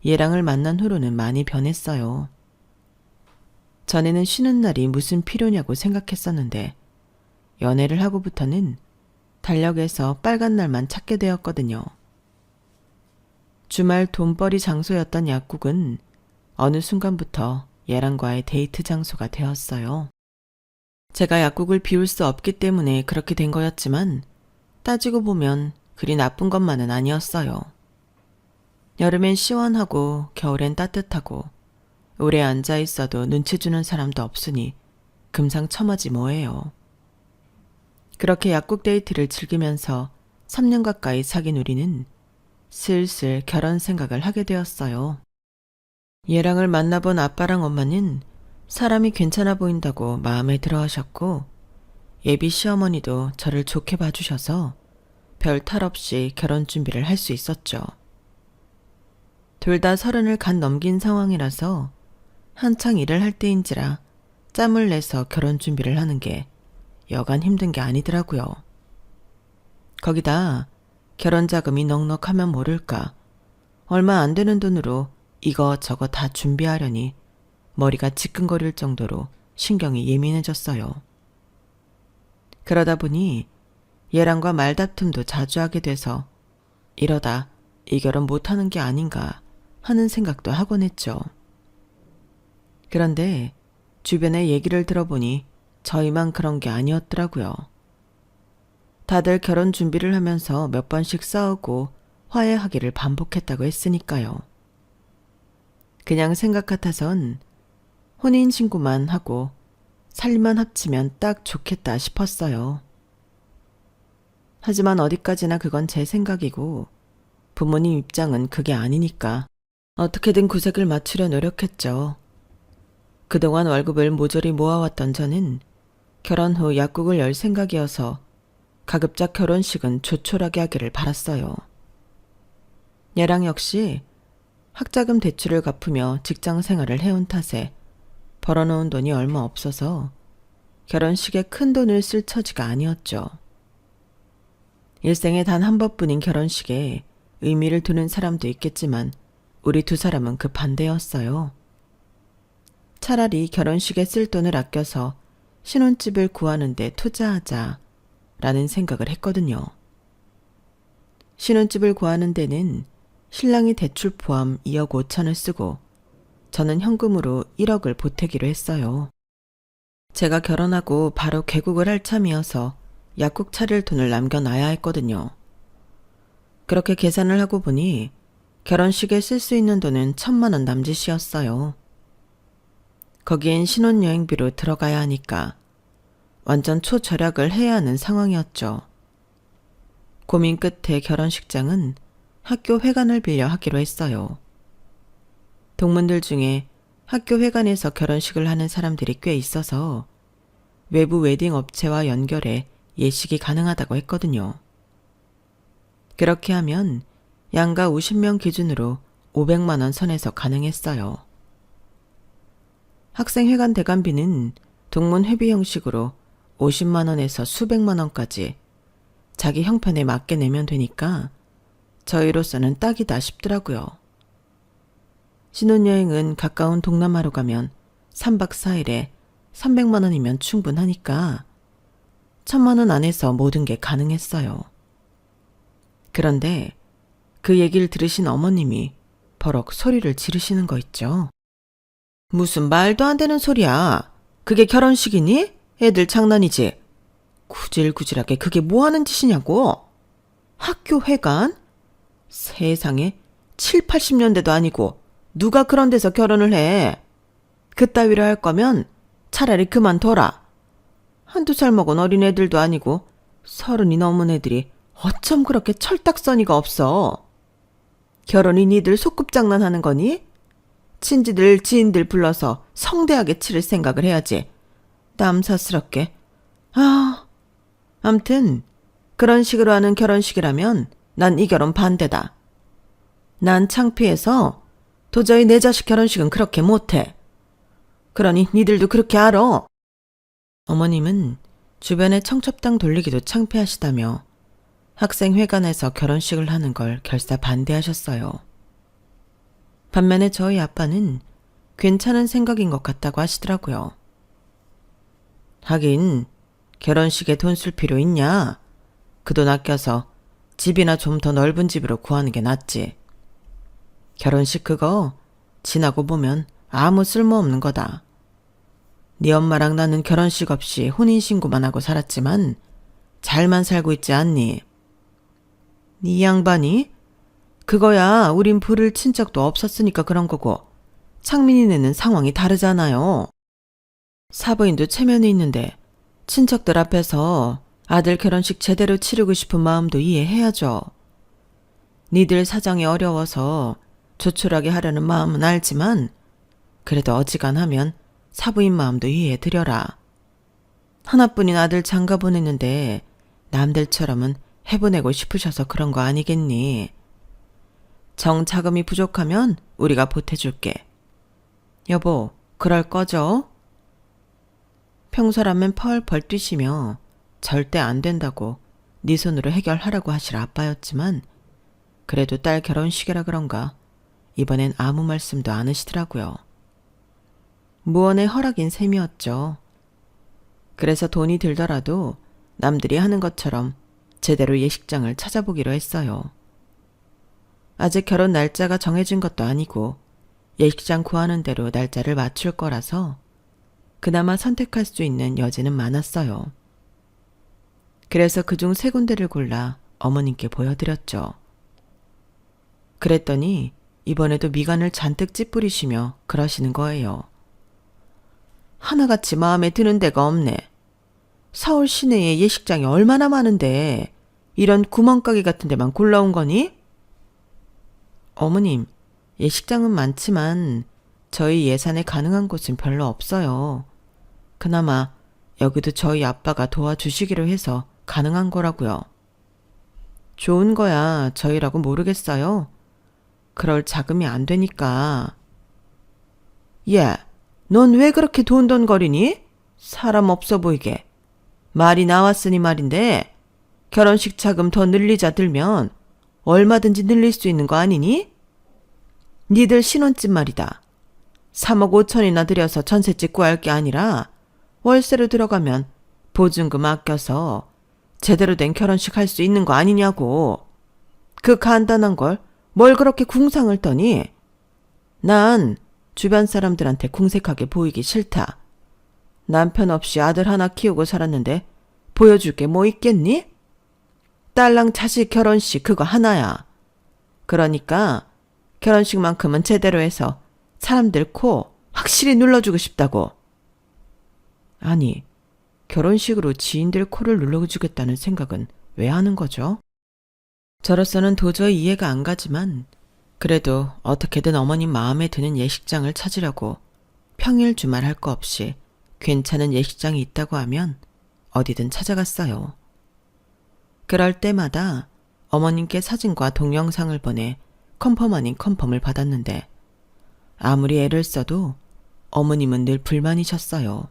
얘랑을 만난 후로는 많이 변했어요. 전에는 쉬는 날이 무슨 필요냐고 생각했었는데 연애를 하고부터는 달력에서 빨간 날만 찾게 되었거든요. 주말 돈벌이 장소였던 약국은 어느 순간부터 얘랑과의 데이트 장소가 되었어요. 제가 약국을 비울 수 없기 때문에 그렇게 된 거였지만 따지고 보면 그리 나쁜 것만은 아니었어요. 여름엔 시원하고 겨울엔 따뜻하고 오래 앉아 있어도 눈치 주는 사람도 없으니 금상첨화지 뭐예요. 그렇게 약국 데이트를 즐기면서 3년 가까이 사귄 우리는 슬슬 결혼 생각을 하게 되었어요. 얘랑을 만나본 아빠랑 엄마는 사람이 괜찮아 보인다고 마음에 들어 하셨고 예비 시어머니도 저를 좋게 봐주셔서 별 탈 없이 결혼 준비를 할 수 있었죠. 둘 다 30을 간 넘긴 상황이라서 한창 일을 할 때인지라 짬을 내서 결혼 준비를 하는 게 여간 힘든 게 아니더라고요. 거기다 결혼 자금이 넉넉하면 모를까 얼마 안 되는 돈으로 이것저것 다 준비하려니 머리가 지끈거릴 정도로 신경이 예민해졌어요. 그러다 보니 얘랑과 말다툼도 자주 하게 돼서 이러다 이 결혼 못하는 게 아닌가 하는 생각도 하곤 했죠. 그런데 주변의 얘기를 들어보니 저희만 그런 게 아니었더라고요. 다들 결혼 준비를 하면서 몇 번씩 싸우고 화해하기를 반복했다고 했으니까요. 그냥 생각 같아선 혼인신고만 하고 살림만 합치면 딱 좋겠다 싶었어요. 하지만 어디까지나 그건 제 생각이고 부모님 입장은 그게 아니니까 어떻게든 구색을 맞추려 노력했죠. 그동안 월급을 모조리 모아왔던 저는 결혼 후 약국을 열 생각이어서 가급적 결혼식은 조촐하게 하기를 바랐어요. 얘랑 역시 학자금 대출을 갚으며 직장 생활을 해온 탓에 벌어놓은 돈이 얼마 없어서 결혼식에 큰 돈을 쓸 처지가 아니었죠. 일생에 단 한 번뿐인 결혼식에 의미를 두는 사람도 있겠지만 우리 두 사람은 그 반대였어요. 차라리 결혼식에 쓸 돈을 아껴서 신혼집을 구하는 데 투자하자 라는 생각을 했거든요. 신혼집을 구하는 데는 신랑이 대출 포함 2억 5천을 쓰고 저는 현금으로 1억을 보태기로 했어요. 제가 결혼하고 바로 귀국을 할 참이어서 약국 차릴 돈을 남겨놔야 했거든요. 그렇게 계산을 하고 보니 결혼식에 쓸 수 있는 돈은 1,000만 원 남짓이었어요. 거기엔 신혼여행비로 들어가야 하니까 완전 초절약을 해야 하는 상황이었죠. 고민 끝에 결혼식장은 학교 회관을 빌려 하기로 했어요. 동문들 중에 학교 회관에서 결혼식을 하는 사람들이 꽤 있어서 외부 웨딩 업체와 연결해 예식이 가능하다고 했거든요. 그렇게 하면 양가 50명 기준으로 500만 원 선에서 가능했어요. 학생회관 대관비는 동문 회비 형식으로 50만 원에서 수백만 원까지 자기 형편에 맞게 내면 되니까 저희로서는 딱이다 싶더라고요. 신혼여행은 가까운 동남아로 가면 3박 4일에 300만 원이면 충분하니까 1,000만 원 안에서 모든 게 가능했어요. 그런데 그 얘기를 들으신 어머님이 버럭 소리를 지르시는 거 있죠. 무슨 말도 안 되는 소리야. 그게 결혼식이니? 애들 장난이지. 구질구질하게 그게 뭐 하는 짓이냐고. 학교 회관? 세상에 7, 80년대도 아니고 누가 그런 데서 결혼을 해. 그따위로 할 거면 차라리 그만둬라. 한두 살 먹은 어린 애들도 아니고 30이 넘은 애들이 어쩜 그렇게 철딱서니가 없어. 결혼이 니들 소꿉장난하는 거니? 친지들 지인들 불러서 성대하게 치를 생각을 해야지. 남사스럽게. 암튼 그런 식으로 하는 결혼식이라면 난 이 결혼 반대다. 난 창피해서 도저히 내 자식 결혼식은 그렇게 못해. 그러니 니들도 그렇게 알아. 어머님은 주변에 청첩장 돌리기도 창피하시다며 학생회관에서 결혼식을 하는 걸 결사 반대하셨어요. 반면에 저희 아빠는 괜찮은 생각인 것 같다고 하시더라고요. 하긴 결혼식에 돈 쓸 필요 있냐? 그 돈 아껴서 집이나 좀 더 넓은 집으로 구하는 게 낫지. 결혼식 그거 지나고 보면 아무 쓸모없는 거다. 네 엄마랑 나는 결혼식 없이 혼인신고만 하고 살았지만 잘만 살고 있지 않니? 네 양반이? 그거야 우린 부를 친척도 없었으니까 그런 거고 창민이네는 상황이 다르잖아요. 사부인도 체면이 있는데 친척들 앞에서 아들 결혼식 제대로 치르고 싶은 마음도 이해해야죠. 니들 사정이 어려워서 조촐하게 하려는 마음은 알지만 그래도 어지간하면 사부인 마음도 이해해드려라. 하나뿐인 아들 장가 보냈는데 남들처럼은 해보내고 싶으셔서 그런 거 아니겠니? 정자금이 부족하면 우리가 보태줄게. 여보, 그럴 거죠? 평소라면 펄펄 뛰시며 절대 안 된다고 네 손으로 해결하라고 하실 아빠였지만 그래도 딸 결혼식이라 그런가 이번엔 아무 말씀도 안 하시더라고요. 무언의 허락인 셈이었죠. 그래서 돈이 들더라도 남들이 하는 것처럼 제대로 예식장을 찾아보기로 했어요. 아직 결혼 날짜가 정해진 것도 아니고 예식장 구하는 대로 날짜를 맞출 거라서 그나마 선택할 수 있는 여지는 많았어요. 그래서 그중 3군데를 골라 어머님께 보여드렸죠. 그랬더니 이번에도 미간을 잔뜩 찌푸리시며 그러시는 거예요. 하나같이 마음에 드는 데가 없네. 서울 시내에 예식장이 얼마나 많은데 이런 구멍가게 같은 데만 골라온 거니? 어머님, 예식장은 많지만 저희 예산에 가능한 곳은 별로 없어요. 그나마 여기도 저희 아빠가 도와주시기로 해서 가능한 거라고요. 좋은 거야 저희라고 모르겠어요. 그럴 자금이 안 되니까. 예, 넌 왜 그렇게 돈돈거리니? 사람 없어 보이게. 말이 나왔으니 말인데 결혼식 자금 더 늘리자 들면 얼마든지 늘릴 수 있는 거 아니니? 니들 신혼집 말이다. 3억 5천이나 들여서 전셋집 구할 게 아니라 월세로 들어가면 보증금 아껴서 제대로 된 결혼식 할 수 있는 거 아니냐고. 그 간단한 걸 뭘 그렇게 궁상을 떠니? 난 주변 사람들한테 궁색하게 보이기 싫다. 남편 없이 아들 하나 키우고 살았는데 보여줄 게 뭐 있겠니? 딸랑 자식 결혼식 그거 하나야. 그러니까 결혼식만큼은 제대로 해서 사람들 코 확실히 눌러주고 싶다고. 아니, 결혼식으로 지인들 코를 눌러주겠다는 생각은 왜 하는 거죠? 저로서는 도저히 이해가 안 가지만 그래도 어떻게든 어머님 마음에 드는 예식장을 찾으려고 평일 주말 할 거 없이 괜찮은 예식장이 있다고 하면 어디든 찾아갔어요. 그럴 때마다 어머님께 사진과 동영상을 보내 컨펌 아닌 컨펌을 받았는데 아무리 애를 써도 어머님은 늘 불만이셨어요.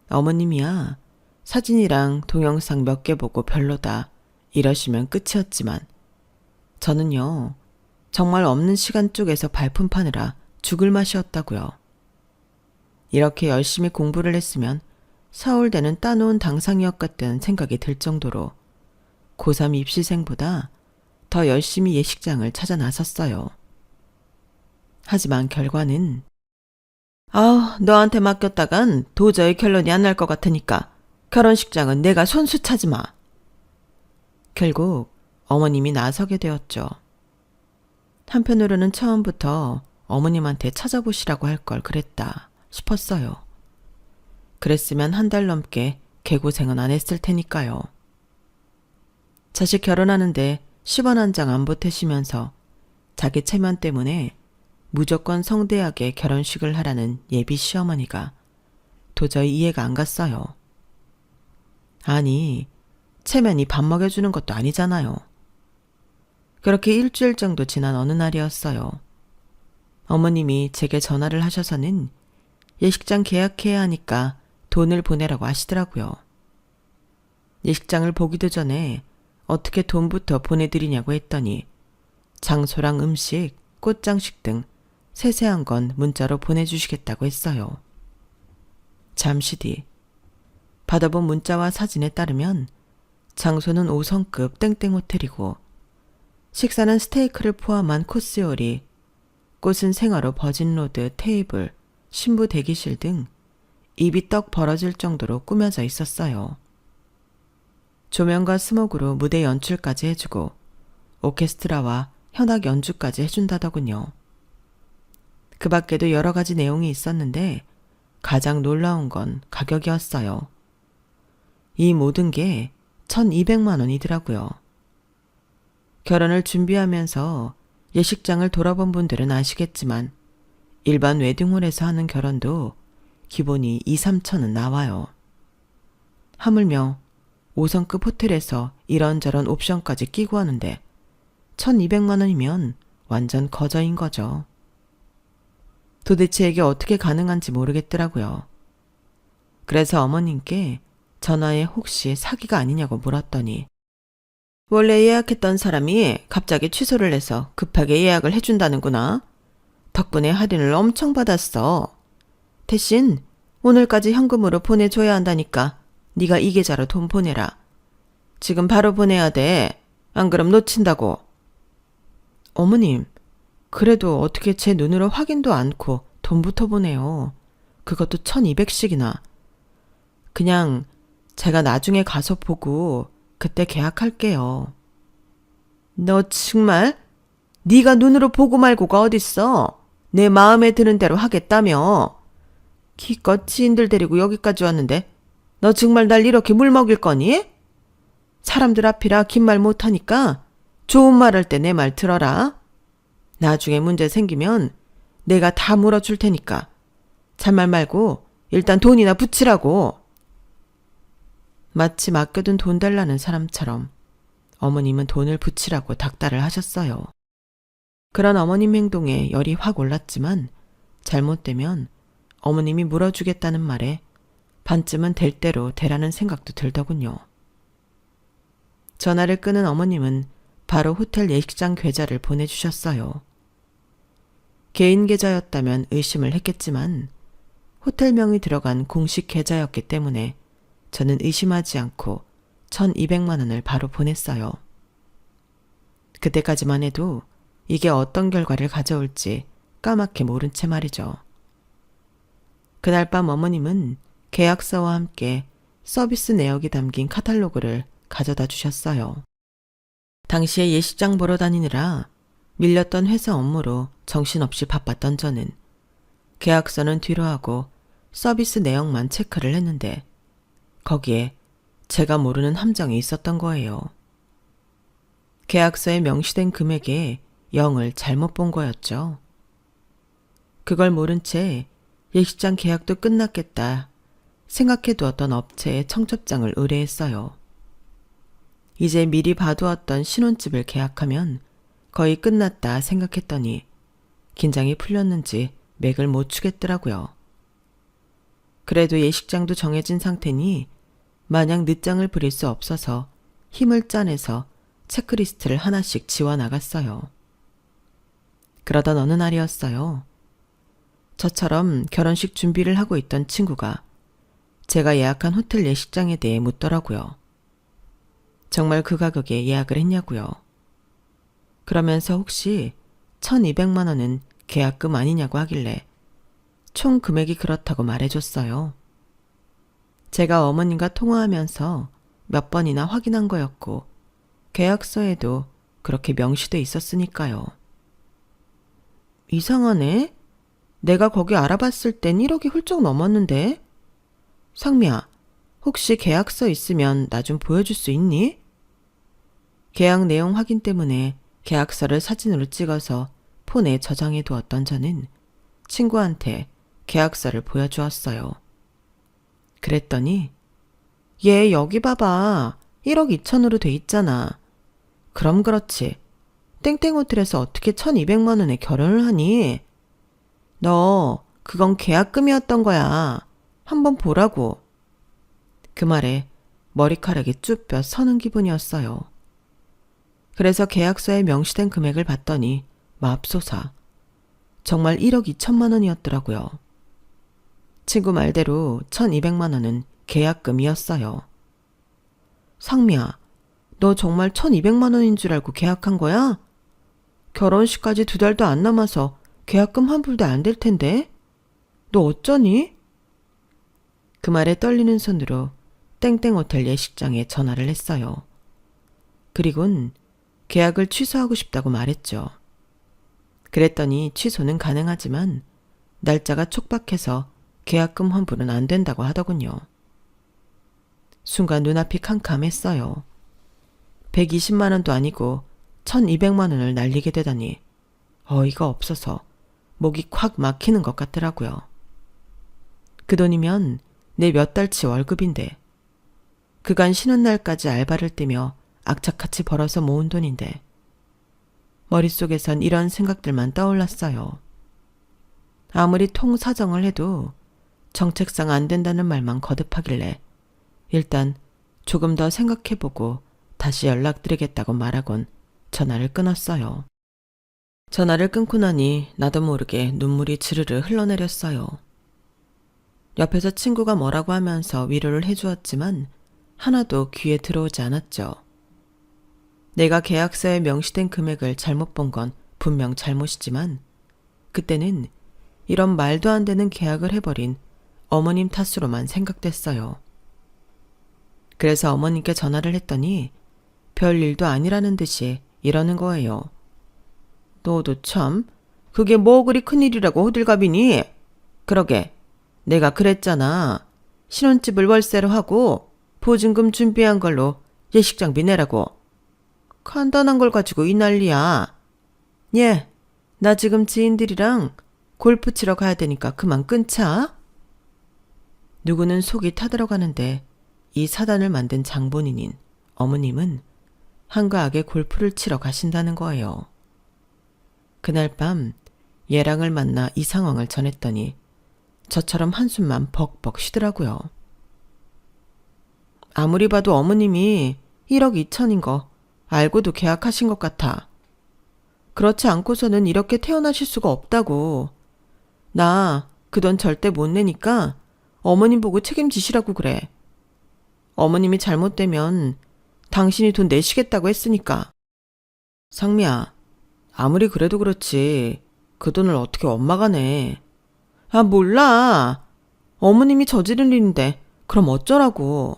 어머님이야 사진이랑 동영상 몇 개 보고 별로다 이러시면 끝이었지만 저는요 정말 없는 시간 쪽에서 발품 파느라 죽을 맛이었다고요. 이렇게 열심히 공부를 했으면 서울대는 따놓은 당상이었겠다는 생각이 들 정도로 고3 입시생보다 더 열심히 예식장을 찾아 나섰어요. 하지만 결과는 너한테 맡겼다간 도저히 결론이 안 날 것 같으니까 결혼식장은 내가 손수 차지 마. 결국 어머님이 나서게 되었죠. 한편으로는 처음부터 어머님한테 찾아보시라고 할 걸 그랬다 싶었어요. 그랬으면 한 달 넘게 개고생은 안 했을 테니까요. 자식 결혼하는데 10원 한 장 안 보태시면서 자기 체면 때문에 무조건 성대하게 결혼식을 하라는 예비 시어머니가 도저히 이해가 안 갔어요. 아니, 체면이 밥 먹여주는 것도 아니잖아요. 그렇게 일주일 정도 지난 어느 날이었어요. 어머님이 제게 전화를 하셔서는 예식장 계약해야 하니까 돈을 보내라고 하시더라고요. 예식장을 보기도 전에 어떻게 돈부터 보내드리냐고 했더니 장소랑 음식, 꽃장식 등 세세한 건 문자로 보내주시겠다고 했어요. 잠시 뒤 받아본 문자와 사진에 따르면 장소는 5성급 땡땡 호텔이고 식사는 스테이크를 포함한 코스 요리, 꽃은 생화로 버진로드, 테이블, 신부 대기실 등 입이 떡 벌어질 정도로 꾸며져 있었어요. 조명과 스모그로 무대 연출까지 해주고 오케스트라와 현악 연주까지 해준다더군요. 그 밖에도 여러 가지 내용이 있었는데 가장 놀라운 건 가격이었어요. 이 모든 게 1,200만 원이더라고요. 결혼을 준비하면서 예식장을 돌아본 분들은 아시겠지만 일반 웨딩홀에서 하는 결혼도 기본이 2, 3천은 나와요. 하물며 5성급 호텔에서 이런저런 옵션까지 끼고 하는데 1,200만 원이면 완전 거저인 거죠. 도대체 이게 어떻게 가능한지 모르겠더라고요. 그래서 어머님께 전화에 혹시 사기가 아니냐고 물었더니 원래 예약했던 사람이 갑자기 취소를 해서 급하게 예약을 해준다는구나. 덕분에 할인을 엄청 받았어. 대신 오늘까지 현금으로 보내줘야 한다니까 네가 이 계좌로 돈 보내라. 지금 바로 보내야 돼. 안 그럼 놓친다고. 어머님, 그래도 어떻게 제 눈으로 확인도 않고 돈부터 보내요. 그것도 1,200씩이나. 그냥 제가 나중에 가서 보고 그때 계약할게요. 너 정말? 네가 눈으로 보고 말고가 어딨어? 내 마음에 드는 대로 하겠다며. 기껏 지인들 데리고 여기까지 왔는데 너 정말 날 이렇게 물먹일 거니? 사람들 앞이라 긴 말 못하니까 좋은 말 할 때 내 말 들어라. 나중에 문제 생기면 내가 다 물어줄 테니까 잔말 말고 일단 돈이나 붙이라고. 마치 맡겨둔 돈 달라는 사람처럼 어머님은 돈을 붙이라고 닥달을 하셨어요. 그런 어머님 행동에 열이 확 올랐지만 잘못되면 어머님이 물어주겠다는 말에 반쯤은 될 대로 되라는 생각도 들더군요. 전화를 끊은 어머님은 바로 호텔 예식장 계좌를 보내주셨어요. 개인 계좌였다면 의심을 했겠지만 호텔명이 들어간 공식 계좌였기 때문에 저는 의심하지 않고 1,200만 원을 바로 보냈어요. 그때까지만 해도 이게 어떤 결과를 가져올지 까맣게 모른 채 말이죠. 그날 밤 어머님은 계약서와 함께 서비스 내역이 담긴 카탈로그를 가져다 주셨어요. 당시에 예식장 보러 다니느라 밀렸던 회사 업무로 정신없이 바빴던 저는 계약서는 뒤로 하고 서비스 내역만 체크를 했는데 거기에 제가 모르는 함정이 있었던 거예요. 계약서에 명시된 금액에 0을 잘못 본 거였죠. 그걸 모른 채 예식장 계약도 끝났겠다 생각해두었던 업체에 청첩장을 의뢰했어요. 이제 미리 봐두었던 신혼집을 계약하면 거의 끝났다 생각했더니 긴장이 풀렸는지 맥을 못 추겠더라고요. 그래도 예식장도 정해진 상태니 마냥 늦장을 부릴 수 없어서 힘을 짜내서 체크리스트를 하나씩 지워나갔어요. 그러던 어느 날이었어요. 저처럼 결혼식 준비를 하고 있던 친구가 제가 예약한 호텔 예식장에 대해 묻더라고요. 정말 그 가격에 예약을 했냐고요. 그러면서 혹시 1200만 원은 계약금 아니냐고 하길래 총 금액이 그렇다고 말해줬어요. 제가 어머님과 통화하면서 몇 번이나 확인한 거였고 계약서에도 그렇게 명시돼 있었으니까요. 이상하네? 내가 거기 알아봤을 땐 1억이 훌쩍 넘었는데? 상미야, 혹시 계약서 있으면 나 좀 보여줄 수 있니? 계약 내용 확인 때문에 계약서를 사진으로 찍어서 폰에 저장해 두었던 저는 친구한테 계약서를 보여주었어요. 그랬더니 얘 여기 봐봐. 1억 2천으로 돼 있잖아. 그럼 그렇지. 땡땡 호텔에서 어떻게 1200만 원에 결혼을 하니? 너 그건 계약금이었던 거야. 한번 보라고. 그 말에 머리카락이 쭈뼛 서는 기분이었어요. 그래서 계약서에 명시된 금액을 봤더니 맙소사. 정말 1억 2천만 원이었더라고요. 친구 말대로 1200만 원은 계약금이었어요. 상미야, 너 정말 1200만 원인 줄 알고 계약한 거야? 결혼식까지 2달도 안 남아서 계약금 한 푼도 안 될 텐데? 너 어쩌니? 그 말에 떨리는 손으로 땡땡 호텔 예식장에 전화를 했어요. 그리곤 계약을 취소하고 싶다고 말했죠. 그랬더니 취소는 가능하지만 날짜가 촉박해서 계약금 환불은 안 된다고 하더군요. 순간 눈앞이 캄캄했어요. 120만 원도 아니고 1200만 원을 날리게 되다니 어이가 없어서 목이 콱 막히는 것 같더라고요. 그 돈이면 내 몇 달치 월급인데 그간 쉬는 날까지 알바를 뛰며 악착같이 벌어서 모은 돈인데 머릿속에선 이런 생각들만 떠올랐어요. 아무리 통사정을 해도 정책상 안 된다는 말만 거듭하길래 일단 조금 더 생각해보고 다시 연락드리겠다고 말하곤 전화를 끊었어요. 전화를 끊고 나니 나도 모르게 눈물이 주르르 흘러내렸어요. 옆에서 친구가 뭐라고 하면서 위로를 해주었지만 하나도 귀에 들어오지 않았죠. 내가 계약서에 명시된 금액을 잘못 본 건 분명 잘못이지만 그때는 이런 말도 안 되는 계약을 해버린 어머님 탓으로만 생각됐어요. 그래서 어머님께 전화를 했더니 별일도 아니라는 듯이 이러는 거예요. 너도 참 그게 뭐 그리 큰일이라고 호들갑이니? 그러게 내가 그랬잖아. 신혼집을 월세로 하고 보증금 준비한 걸로 예식장비 내라고. 간단한 걸 가지고 이 난리야. 예, 나 지금 지인들이랑 골프 치러 가야 되니까 그만 끊자. 누구는 속이 타들어가는데 이 사단을 만든 장본인인 어머님은 한가하게 골프를 치러 가신다는 거예요. 그날 밤 예랑을 만나 이 상황을 전했더니 저처럼 한숨만 벅벅 쉬더라고요. 아무리 봐도 어머님이 1억 2천인 거 알고도 계약하신 것 같아. 그렇지 않고서는 이렇게 태어나실 수가 없다고. 나 그 돈 절대 못 내니까 어머님 보고 책임지시라고 그래. 어머님이 잘못되면 당신이 돈 내시겠다고 했으니까. 상미야, 아무리 그래도 그렇지 그 돈을 어떻게 엄마가 내. 아, 몰라. 어머님이 저지른 일인데 그럼 어쩌라고.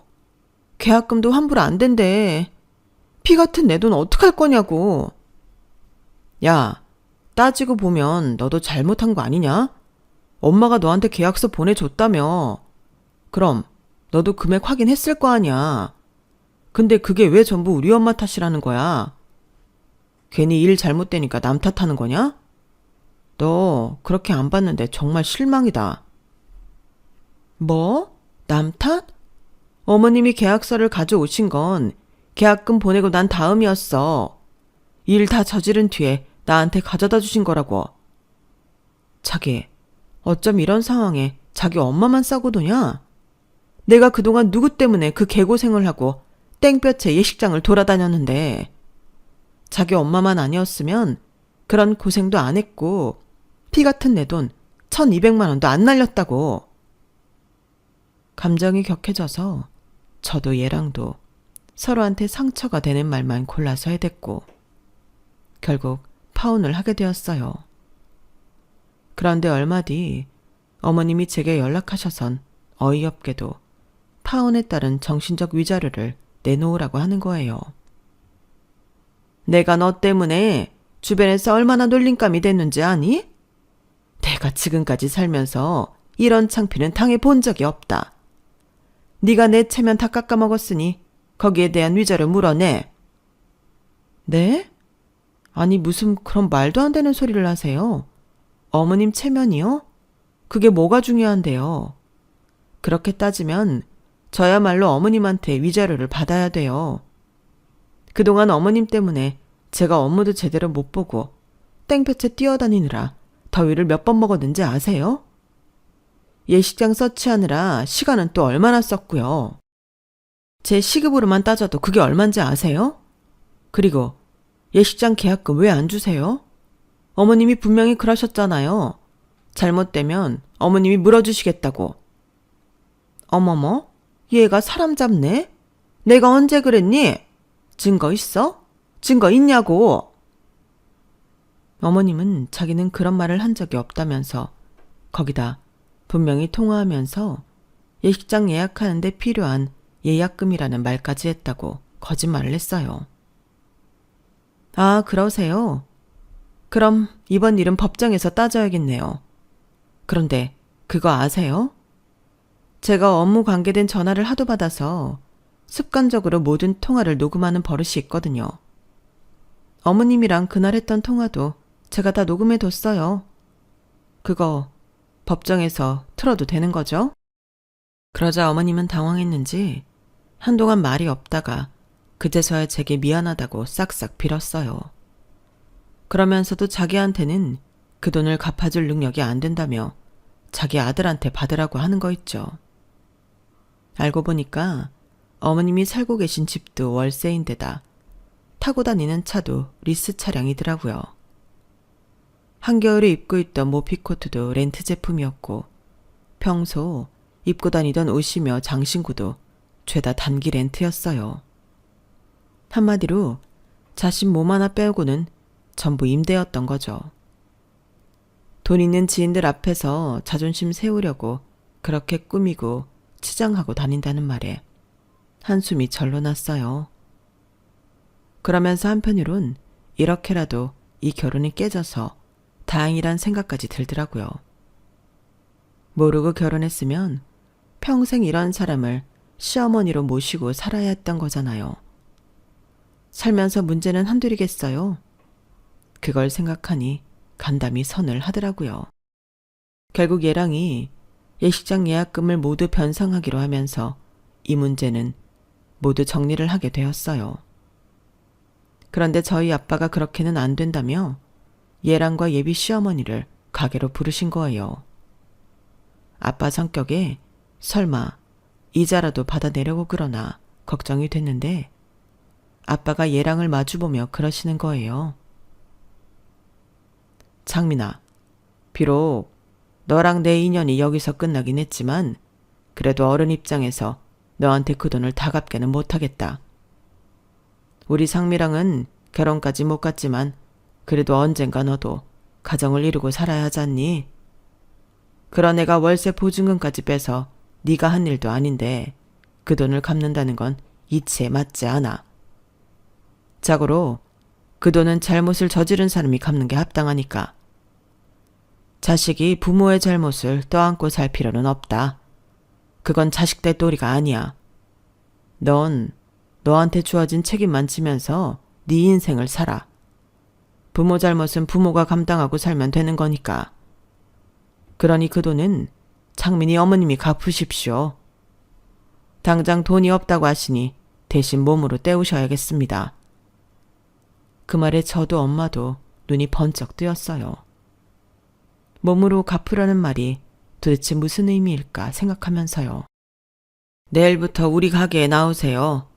계약금도 환불 안 된대. 피 같은 내 돈 어떡할 거냐고. 야, 따지고 보면 너도 잘못한 거 아니냐? 엄마가 너한테 계약서 보내줬다며. 그럼 너도 금액 확인했을 거 아니야. 근데 그게 왜 전부 우리 엄마 탓이라는 거야? 괜히 일 잘못되니까 남 탓하는 거냐? 너 그렇게 안 봤는데 정말 실망이다. 뭐? 남 탓? 어머님이 계약서를 가져오신 건 계약금 보내고 난 다음이었어. 일 다 저지른 뒤에 나한테 가져다 주신 거라고. 자기, 어쩜 이런 상황에 자기 엄마만 싸고 도냐? 내가 그동안 누구 때문에 그 개고생을 하고 땡볕에 예식장을 돌아다녔는데 자기 엄마만 아니었으면 그런 고생도 안 했고 피 같은 내 돈 1200만 원도 안 날렸다고. 감정이 격해져서 저도 얘랑도 서로한테 상처가 되는 말만 골라서 해댔고 결국 파혼을 하게 되었어요. 그런데 얼마 뒤 어머님이 제게 연락하셔선 어이없게도 파혼에 따른 정신적 위자료를 내놓으라고 하는 거예요. 내가 너 때문에 주변에서 얼마나 놀림감이 됐는지 아니? 내가 지금까지 살면서 이런 창피는 당해본 적이 없다. 네가 내 체면 다 깎아먹었으니 거기에 대한 위자료 물어내. 네? 아니 무슨 그런 말도 안 되는 소리를 하세요. 어머님 체면이요? 그게 뭐가 중요한데요. 그렇게 따지면 저야말로 어머님한테 위자료를 받아야 돼요. 그동안 어머님 때문에 제가 업무도 제대로 못 보고 땡볕에 뛰어다니느라 더위를 몇 번 먹었는지 아세요? 예식장 서치하느라 시간은 또 얼마나 썼고요. 제 시급으로만 따져도 그게 얼만지 아세요? 그리고 예식장 계약금 왜 안 주세요? 어머님이 분명히 그러셨잖아요. 잘못되면 어머님이 물어주시겠다고. 어머머, 얘가 사람 잡네? 내가 언제 그랬니? 증거 있어? 증거 있냐고. 어머님은 자기는 그런 말을 한 적이 없다면서 거기다 분명히 통화하면서 예식장 예약하는데 필요한 예약금이라는 말까지 했다고 거짓말을 했어요. 아, 그러세요? 그럼 이번 일은 법정에서 따져야겠네요. 그런데 그거 아세요? 제가 업무 관계된 전화를 하도 받아서 습관적으로 모든 통화를 녹음하는 버릇이 있거든요. 어머님이랑 그날 했던 통화도 제가 다 녹음해 뒀어요. 그거 법정에서 틀어도 되는 거죠? 그러자 어머님은 당황했는지 한동안 말이 없다가 그제서야 제게 미안하다고 싹싹 빌었어요. 그러면서도 자기한테는 그 돈을 갚아줄 능력이 안 된다며 자기 아들한테 받으라고 하는 거 있죠. 알고 보니까 어머님이 살고 계신 집도 월세인데다 타고 다니는 차도 리스 차량이더라고요. 한겨울에 입고 있던 모피코트도 렌트 제품이었고 평소 입고 다니던 옷이며 장신구도 죄다 단기 렌트였어요. 한마디로 자신 몸 하나 빼고는 전부 임대였던 거죠. 돈 있는 지인들 앞에서 자존심 세우려고 그렇게 꾸미고 치장하고 다닌다는 말에 한숨이 절로 났어요. 그러면서 한편으론 이렇게라도 이 결혼이 깨져서 다행이란 생각까지 들더라고요. 모르고 결혼했으면 평생 이런 사람을 시어머니로 모시고 살아야 했던 거잖아요. 살면서 문제는 한둘이겠어요. 그걸 생각하니 간담이 선을 하더라고요. 결국 얘랑이 예식장 예약금을 모두 변상하기로 하면서 이 문제는 모두 정리를 하게 되었어요. 그런데 저희 아빠가 그렇게는 안 된다며 예랑과 예비 시어머니를 가게로 부르신 거예요. 아빠 성격에 설마 이자라도 받아내려고 그러나 걱정이 됐는데 아빠가 예랑을 마주보며 그러시는 거예요. 창민아, 비록 너랑 내 인연이 여기서 끝나긴 했지만 그래도 어른 입장에서 너한테 그 돈을 다 갚게는 못하겠다. 우리 상미랑은 결혼까지 못 갔지만 그래도 언젠가 너도 가정을 이루고 살아야 하지 않니? 그런 애가 월세 보증금까지 빼서 네가 한 일도 아닌데 그 돈을 갚는다는 건 이치에 맞지 않아. 자고로 그 돈은 잘못을 저지른 사람이 갚는 게 합당하니까. 자식이 부모의 잘못을 떠안고 살 필요는 없다. 그건 자식 될 도리가 아니야. 넌 너한테 주어진 책임만 지면서 네 인생을 살아. 부모 잘못은 부모가 감당하고 살면 되는 거니까. 그러니 그 돈은 창민이 어머님이 갚으십시오. 당장 돈이 없다고 하시니 대신 몸으로 때우셔야겠습니다. 그 말에 저도 엄마도 눈이 번쩍 뜨였어요. 몸으로 갚으라는 말이 도대체 무슨 의미일까 생각하면서요. 내일부터 우리 가게에 나오세요.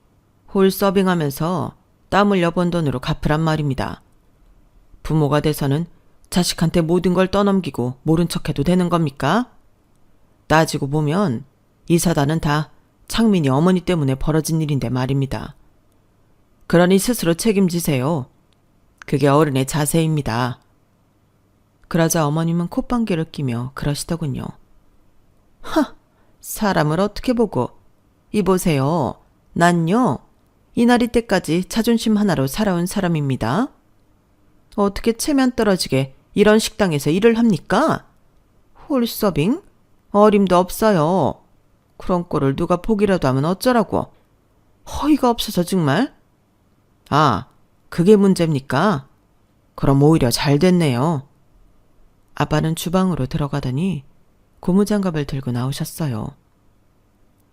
홀 서빙하면서 땀 흘려 번 돈으로 갚으란 말입니다. 부모가 돼서는 자식한테 모든 걸 떠넘기고 모른 척해도 되는 겁니까? 따지고 보면 이 사단은 다 창민이 어머니 때문에 벌어진 일인데 말입니다. 그러니 스스로 책임지세요. 그게 어른의 자세입니다. 그러자 어머님은 콧방귀를 끼며 그러시더군요. 사람을 어떻게 보고. 이보세요. 난요, 이날이 때까지 자존심 하나로 살아온 사람입니다. 어떻게 체면 떨어지게 이런 식당에서 일을 합니까? 홀서빙? 어림도 없어요. 그런 꼴을 누가 보기라도 하면 어쩌라고. 허위가 없어서 정말. 아, 그게 문제입니까? 그럼 오히려 잘 됐네요. 아빠는 주방으로 들어가더니 고무장갑을 들고 나오셨어요.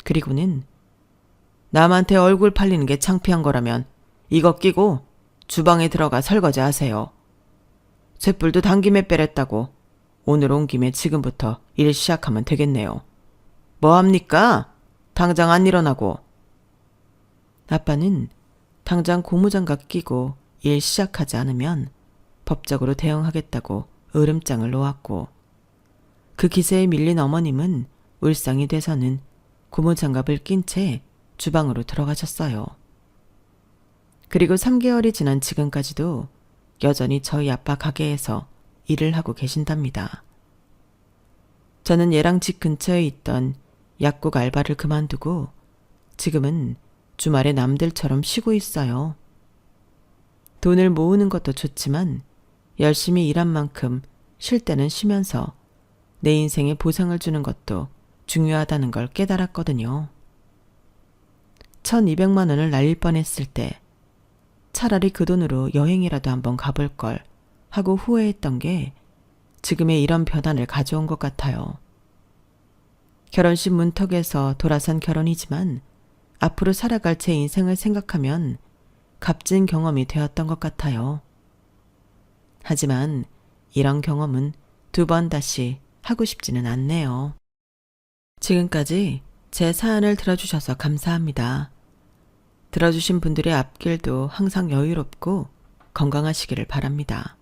그리고는 남한테 얼굴 팔리는 게 창피한 거라면 이거 끼고 주방에 들어가 설거지 하세요. 쇳불도 당김에 빼랬다고 오늘 온 김에 지금부터 일 시작하면 되겠네요. 뭐 합니까? 당장 안 일어나고. 아빠는 당장 고무장갑 끼고 일 시작하지 않으면 법적으로 대응하겠다고 으름장을 놓았고, 그 기세에 밀린 어머님은 울상이 돼서는 고무장갑을 낀 채 주방으로 들어가셨어요. 그리고 3개월이 지난 지금까지도 여전히 저희 아빠 가게에서 일을 하고 계신답니다. 저는 얘랑 집 근처에 있던 약국 알바를 그만두고 지금은 주말에 남들처럼 쉬고 있어요. 돈을 모으는 것도 좋지만 열심히 일한 만큼 쉴 때는 쉬면서 내 인생에 보상을 주는 것도 중요하다는 걸 깨달았거든요. 1200만 원을 날릴 뻔했을 때 차라리 그 돈으로 여행이라도 한번 가볼 걸 하고 후회했던 게 지금의 이런 변화를 가져온 것 같아요. 결혼식 문턱에서 돌아선 결혼이지만 앞으로 살아갈 제 인생을 생각하면 값진 경험이 되었던 것 같아요. 하지만 이런 경험은 2번 다시 하고 싶지는 않네요. 지금까지 제 사연을 들어주셔서 감사합니다. 들어주신 분들의 앞길도 항상 여유롭고 건강하시기를 바랍니다.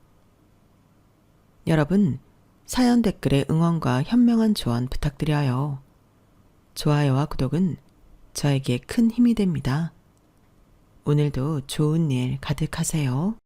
여러분, 사연 댓글에 응원과 현명한 조언 부탁드려요. 좋아요와 구독은 저에게 큰 힘이 됩니다. 오늘도 좋은 일 가득하세요.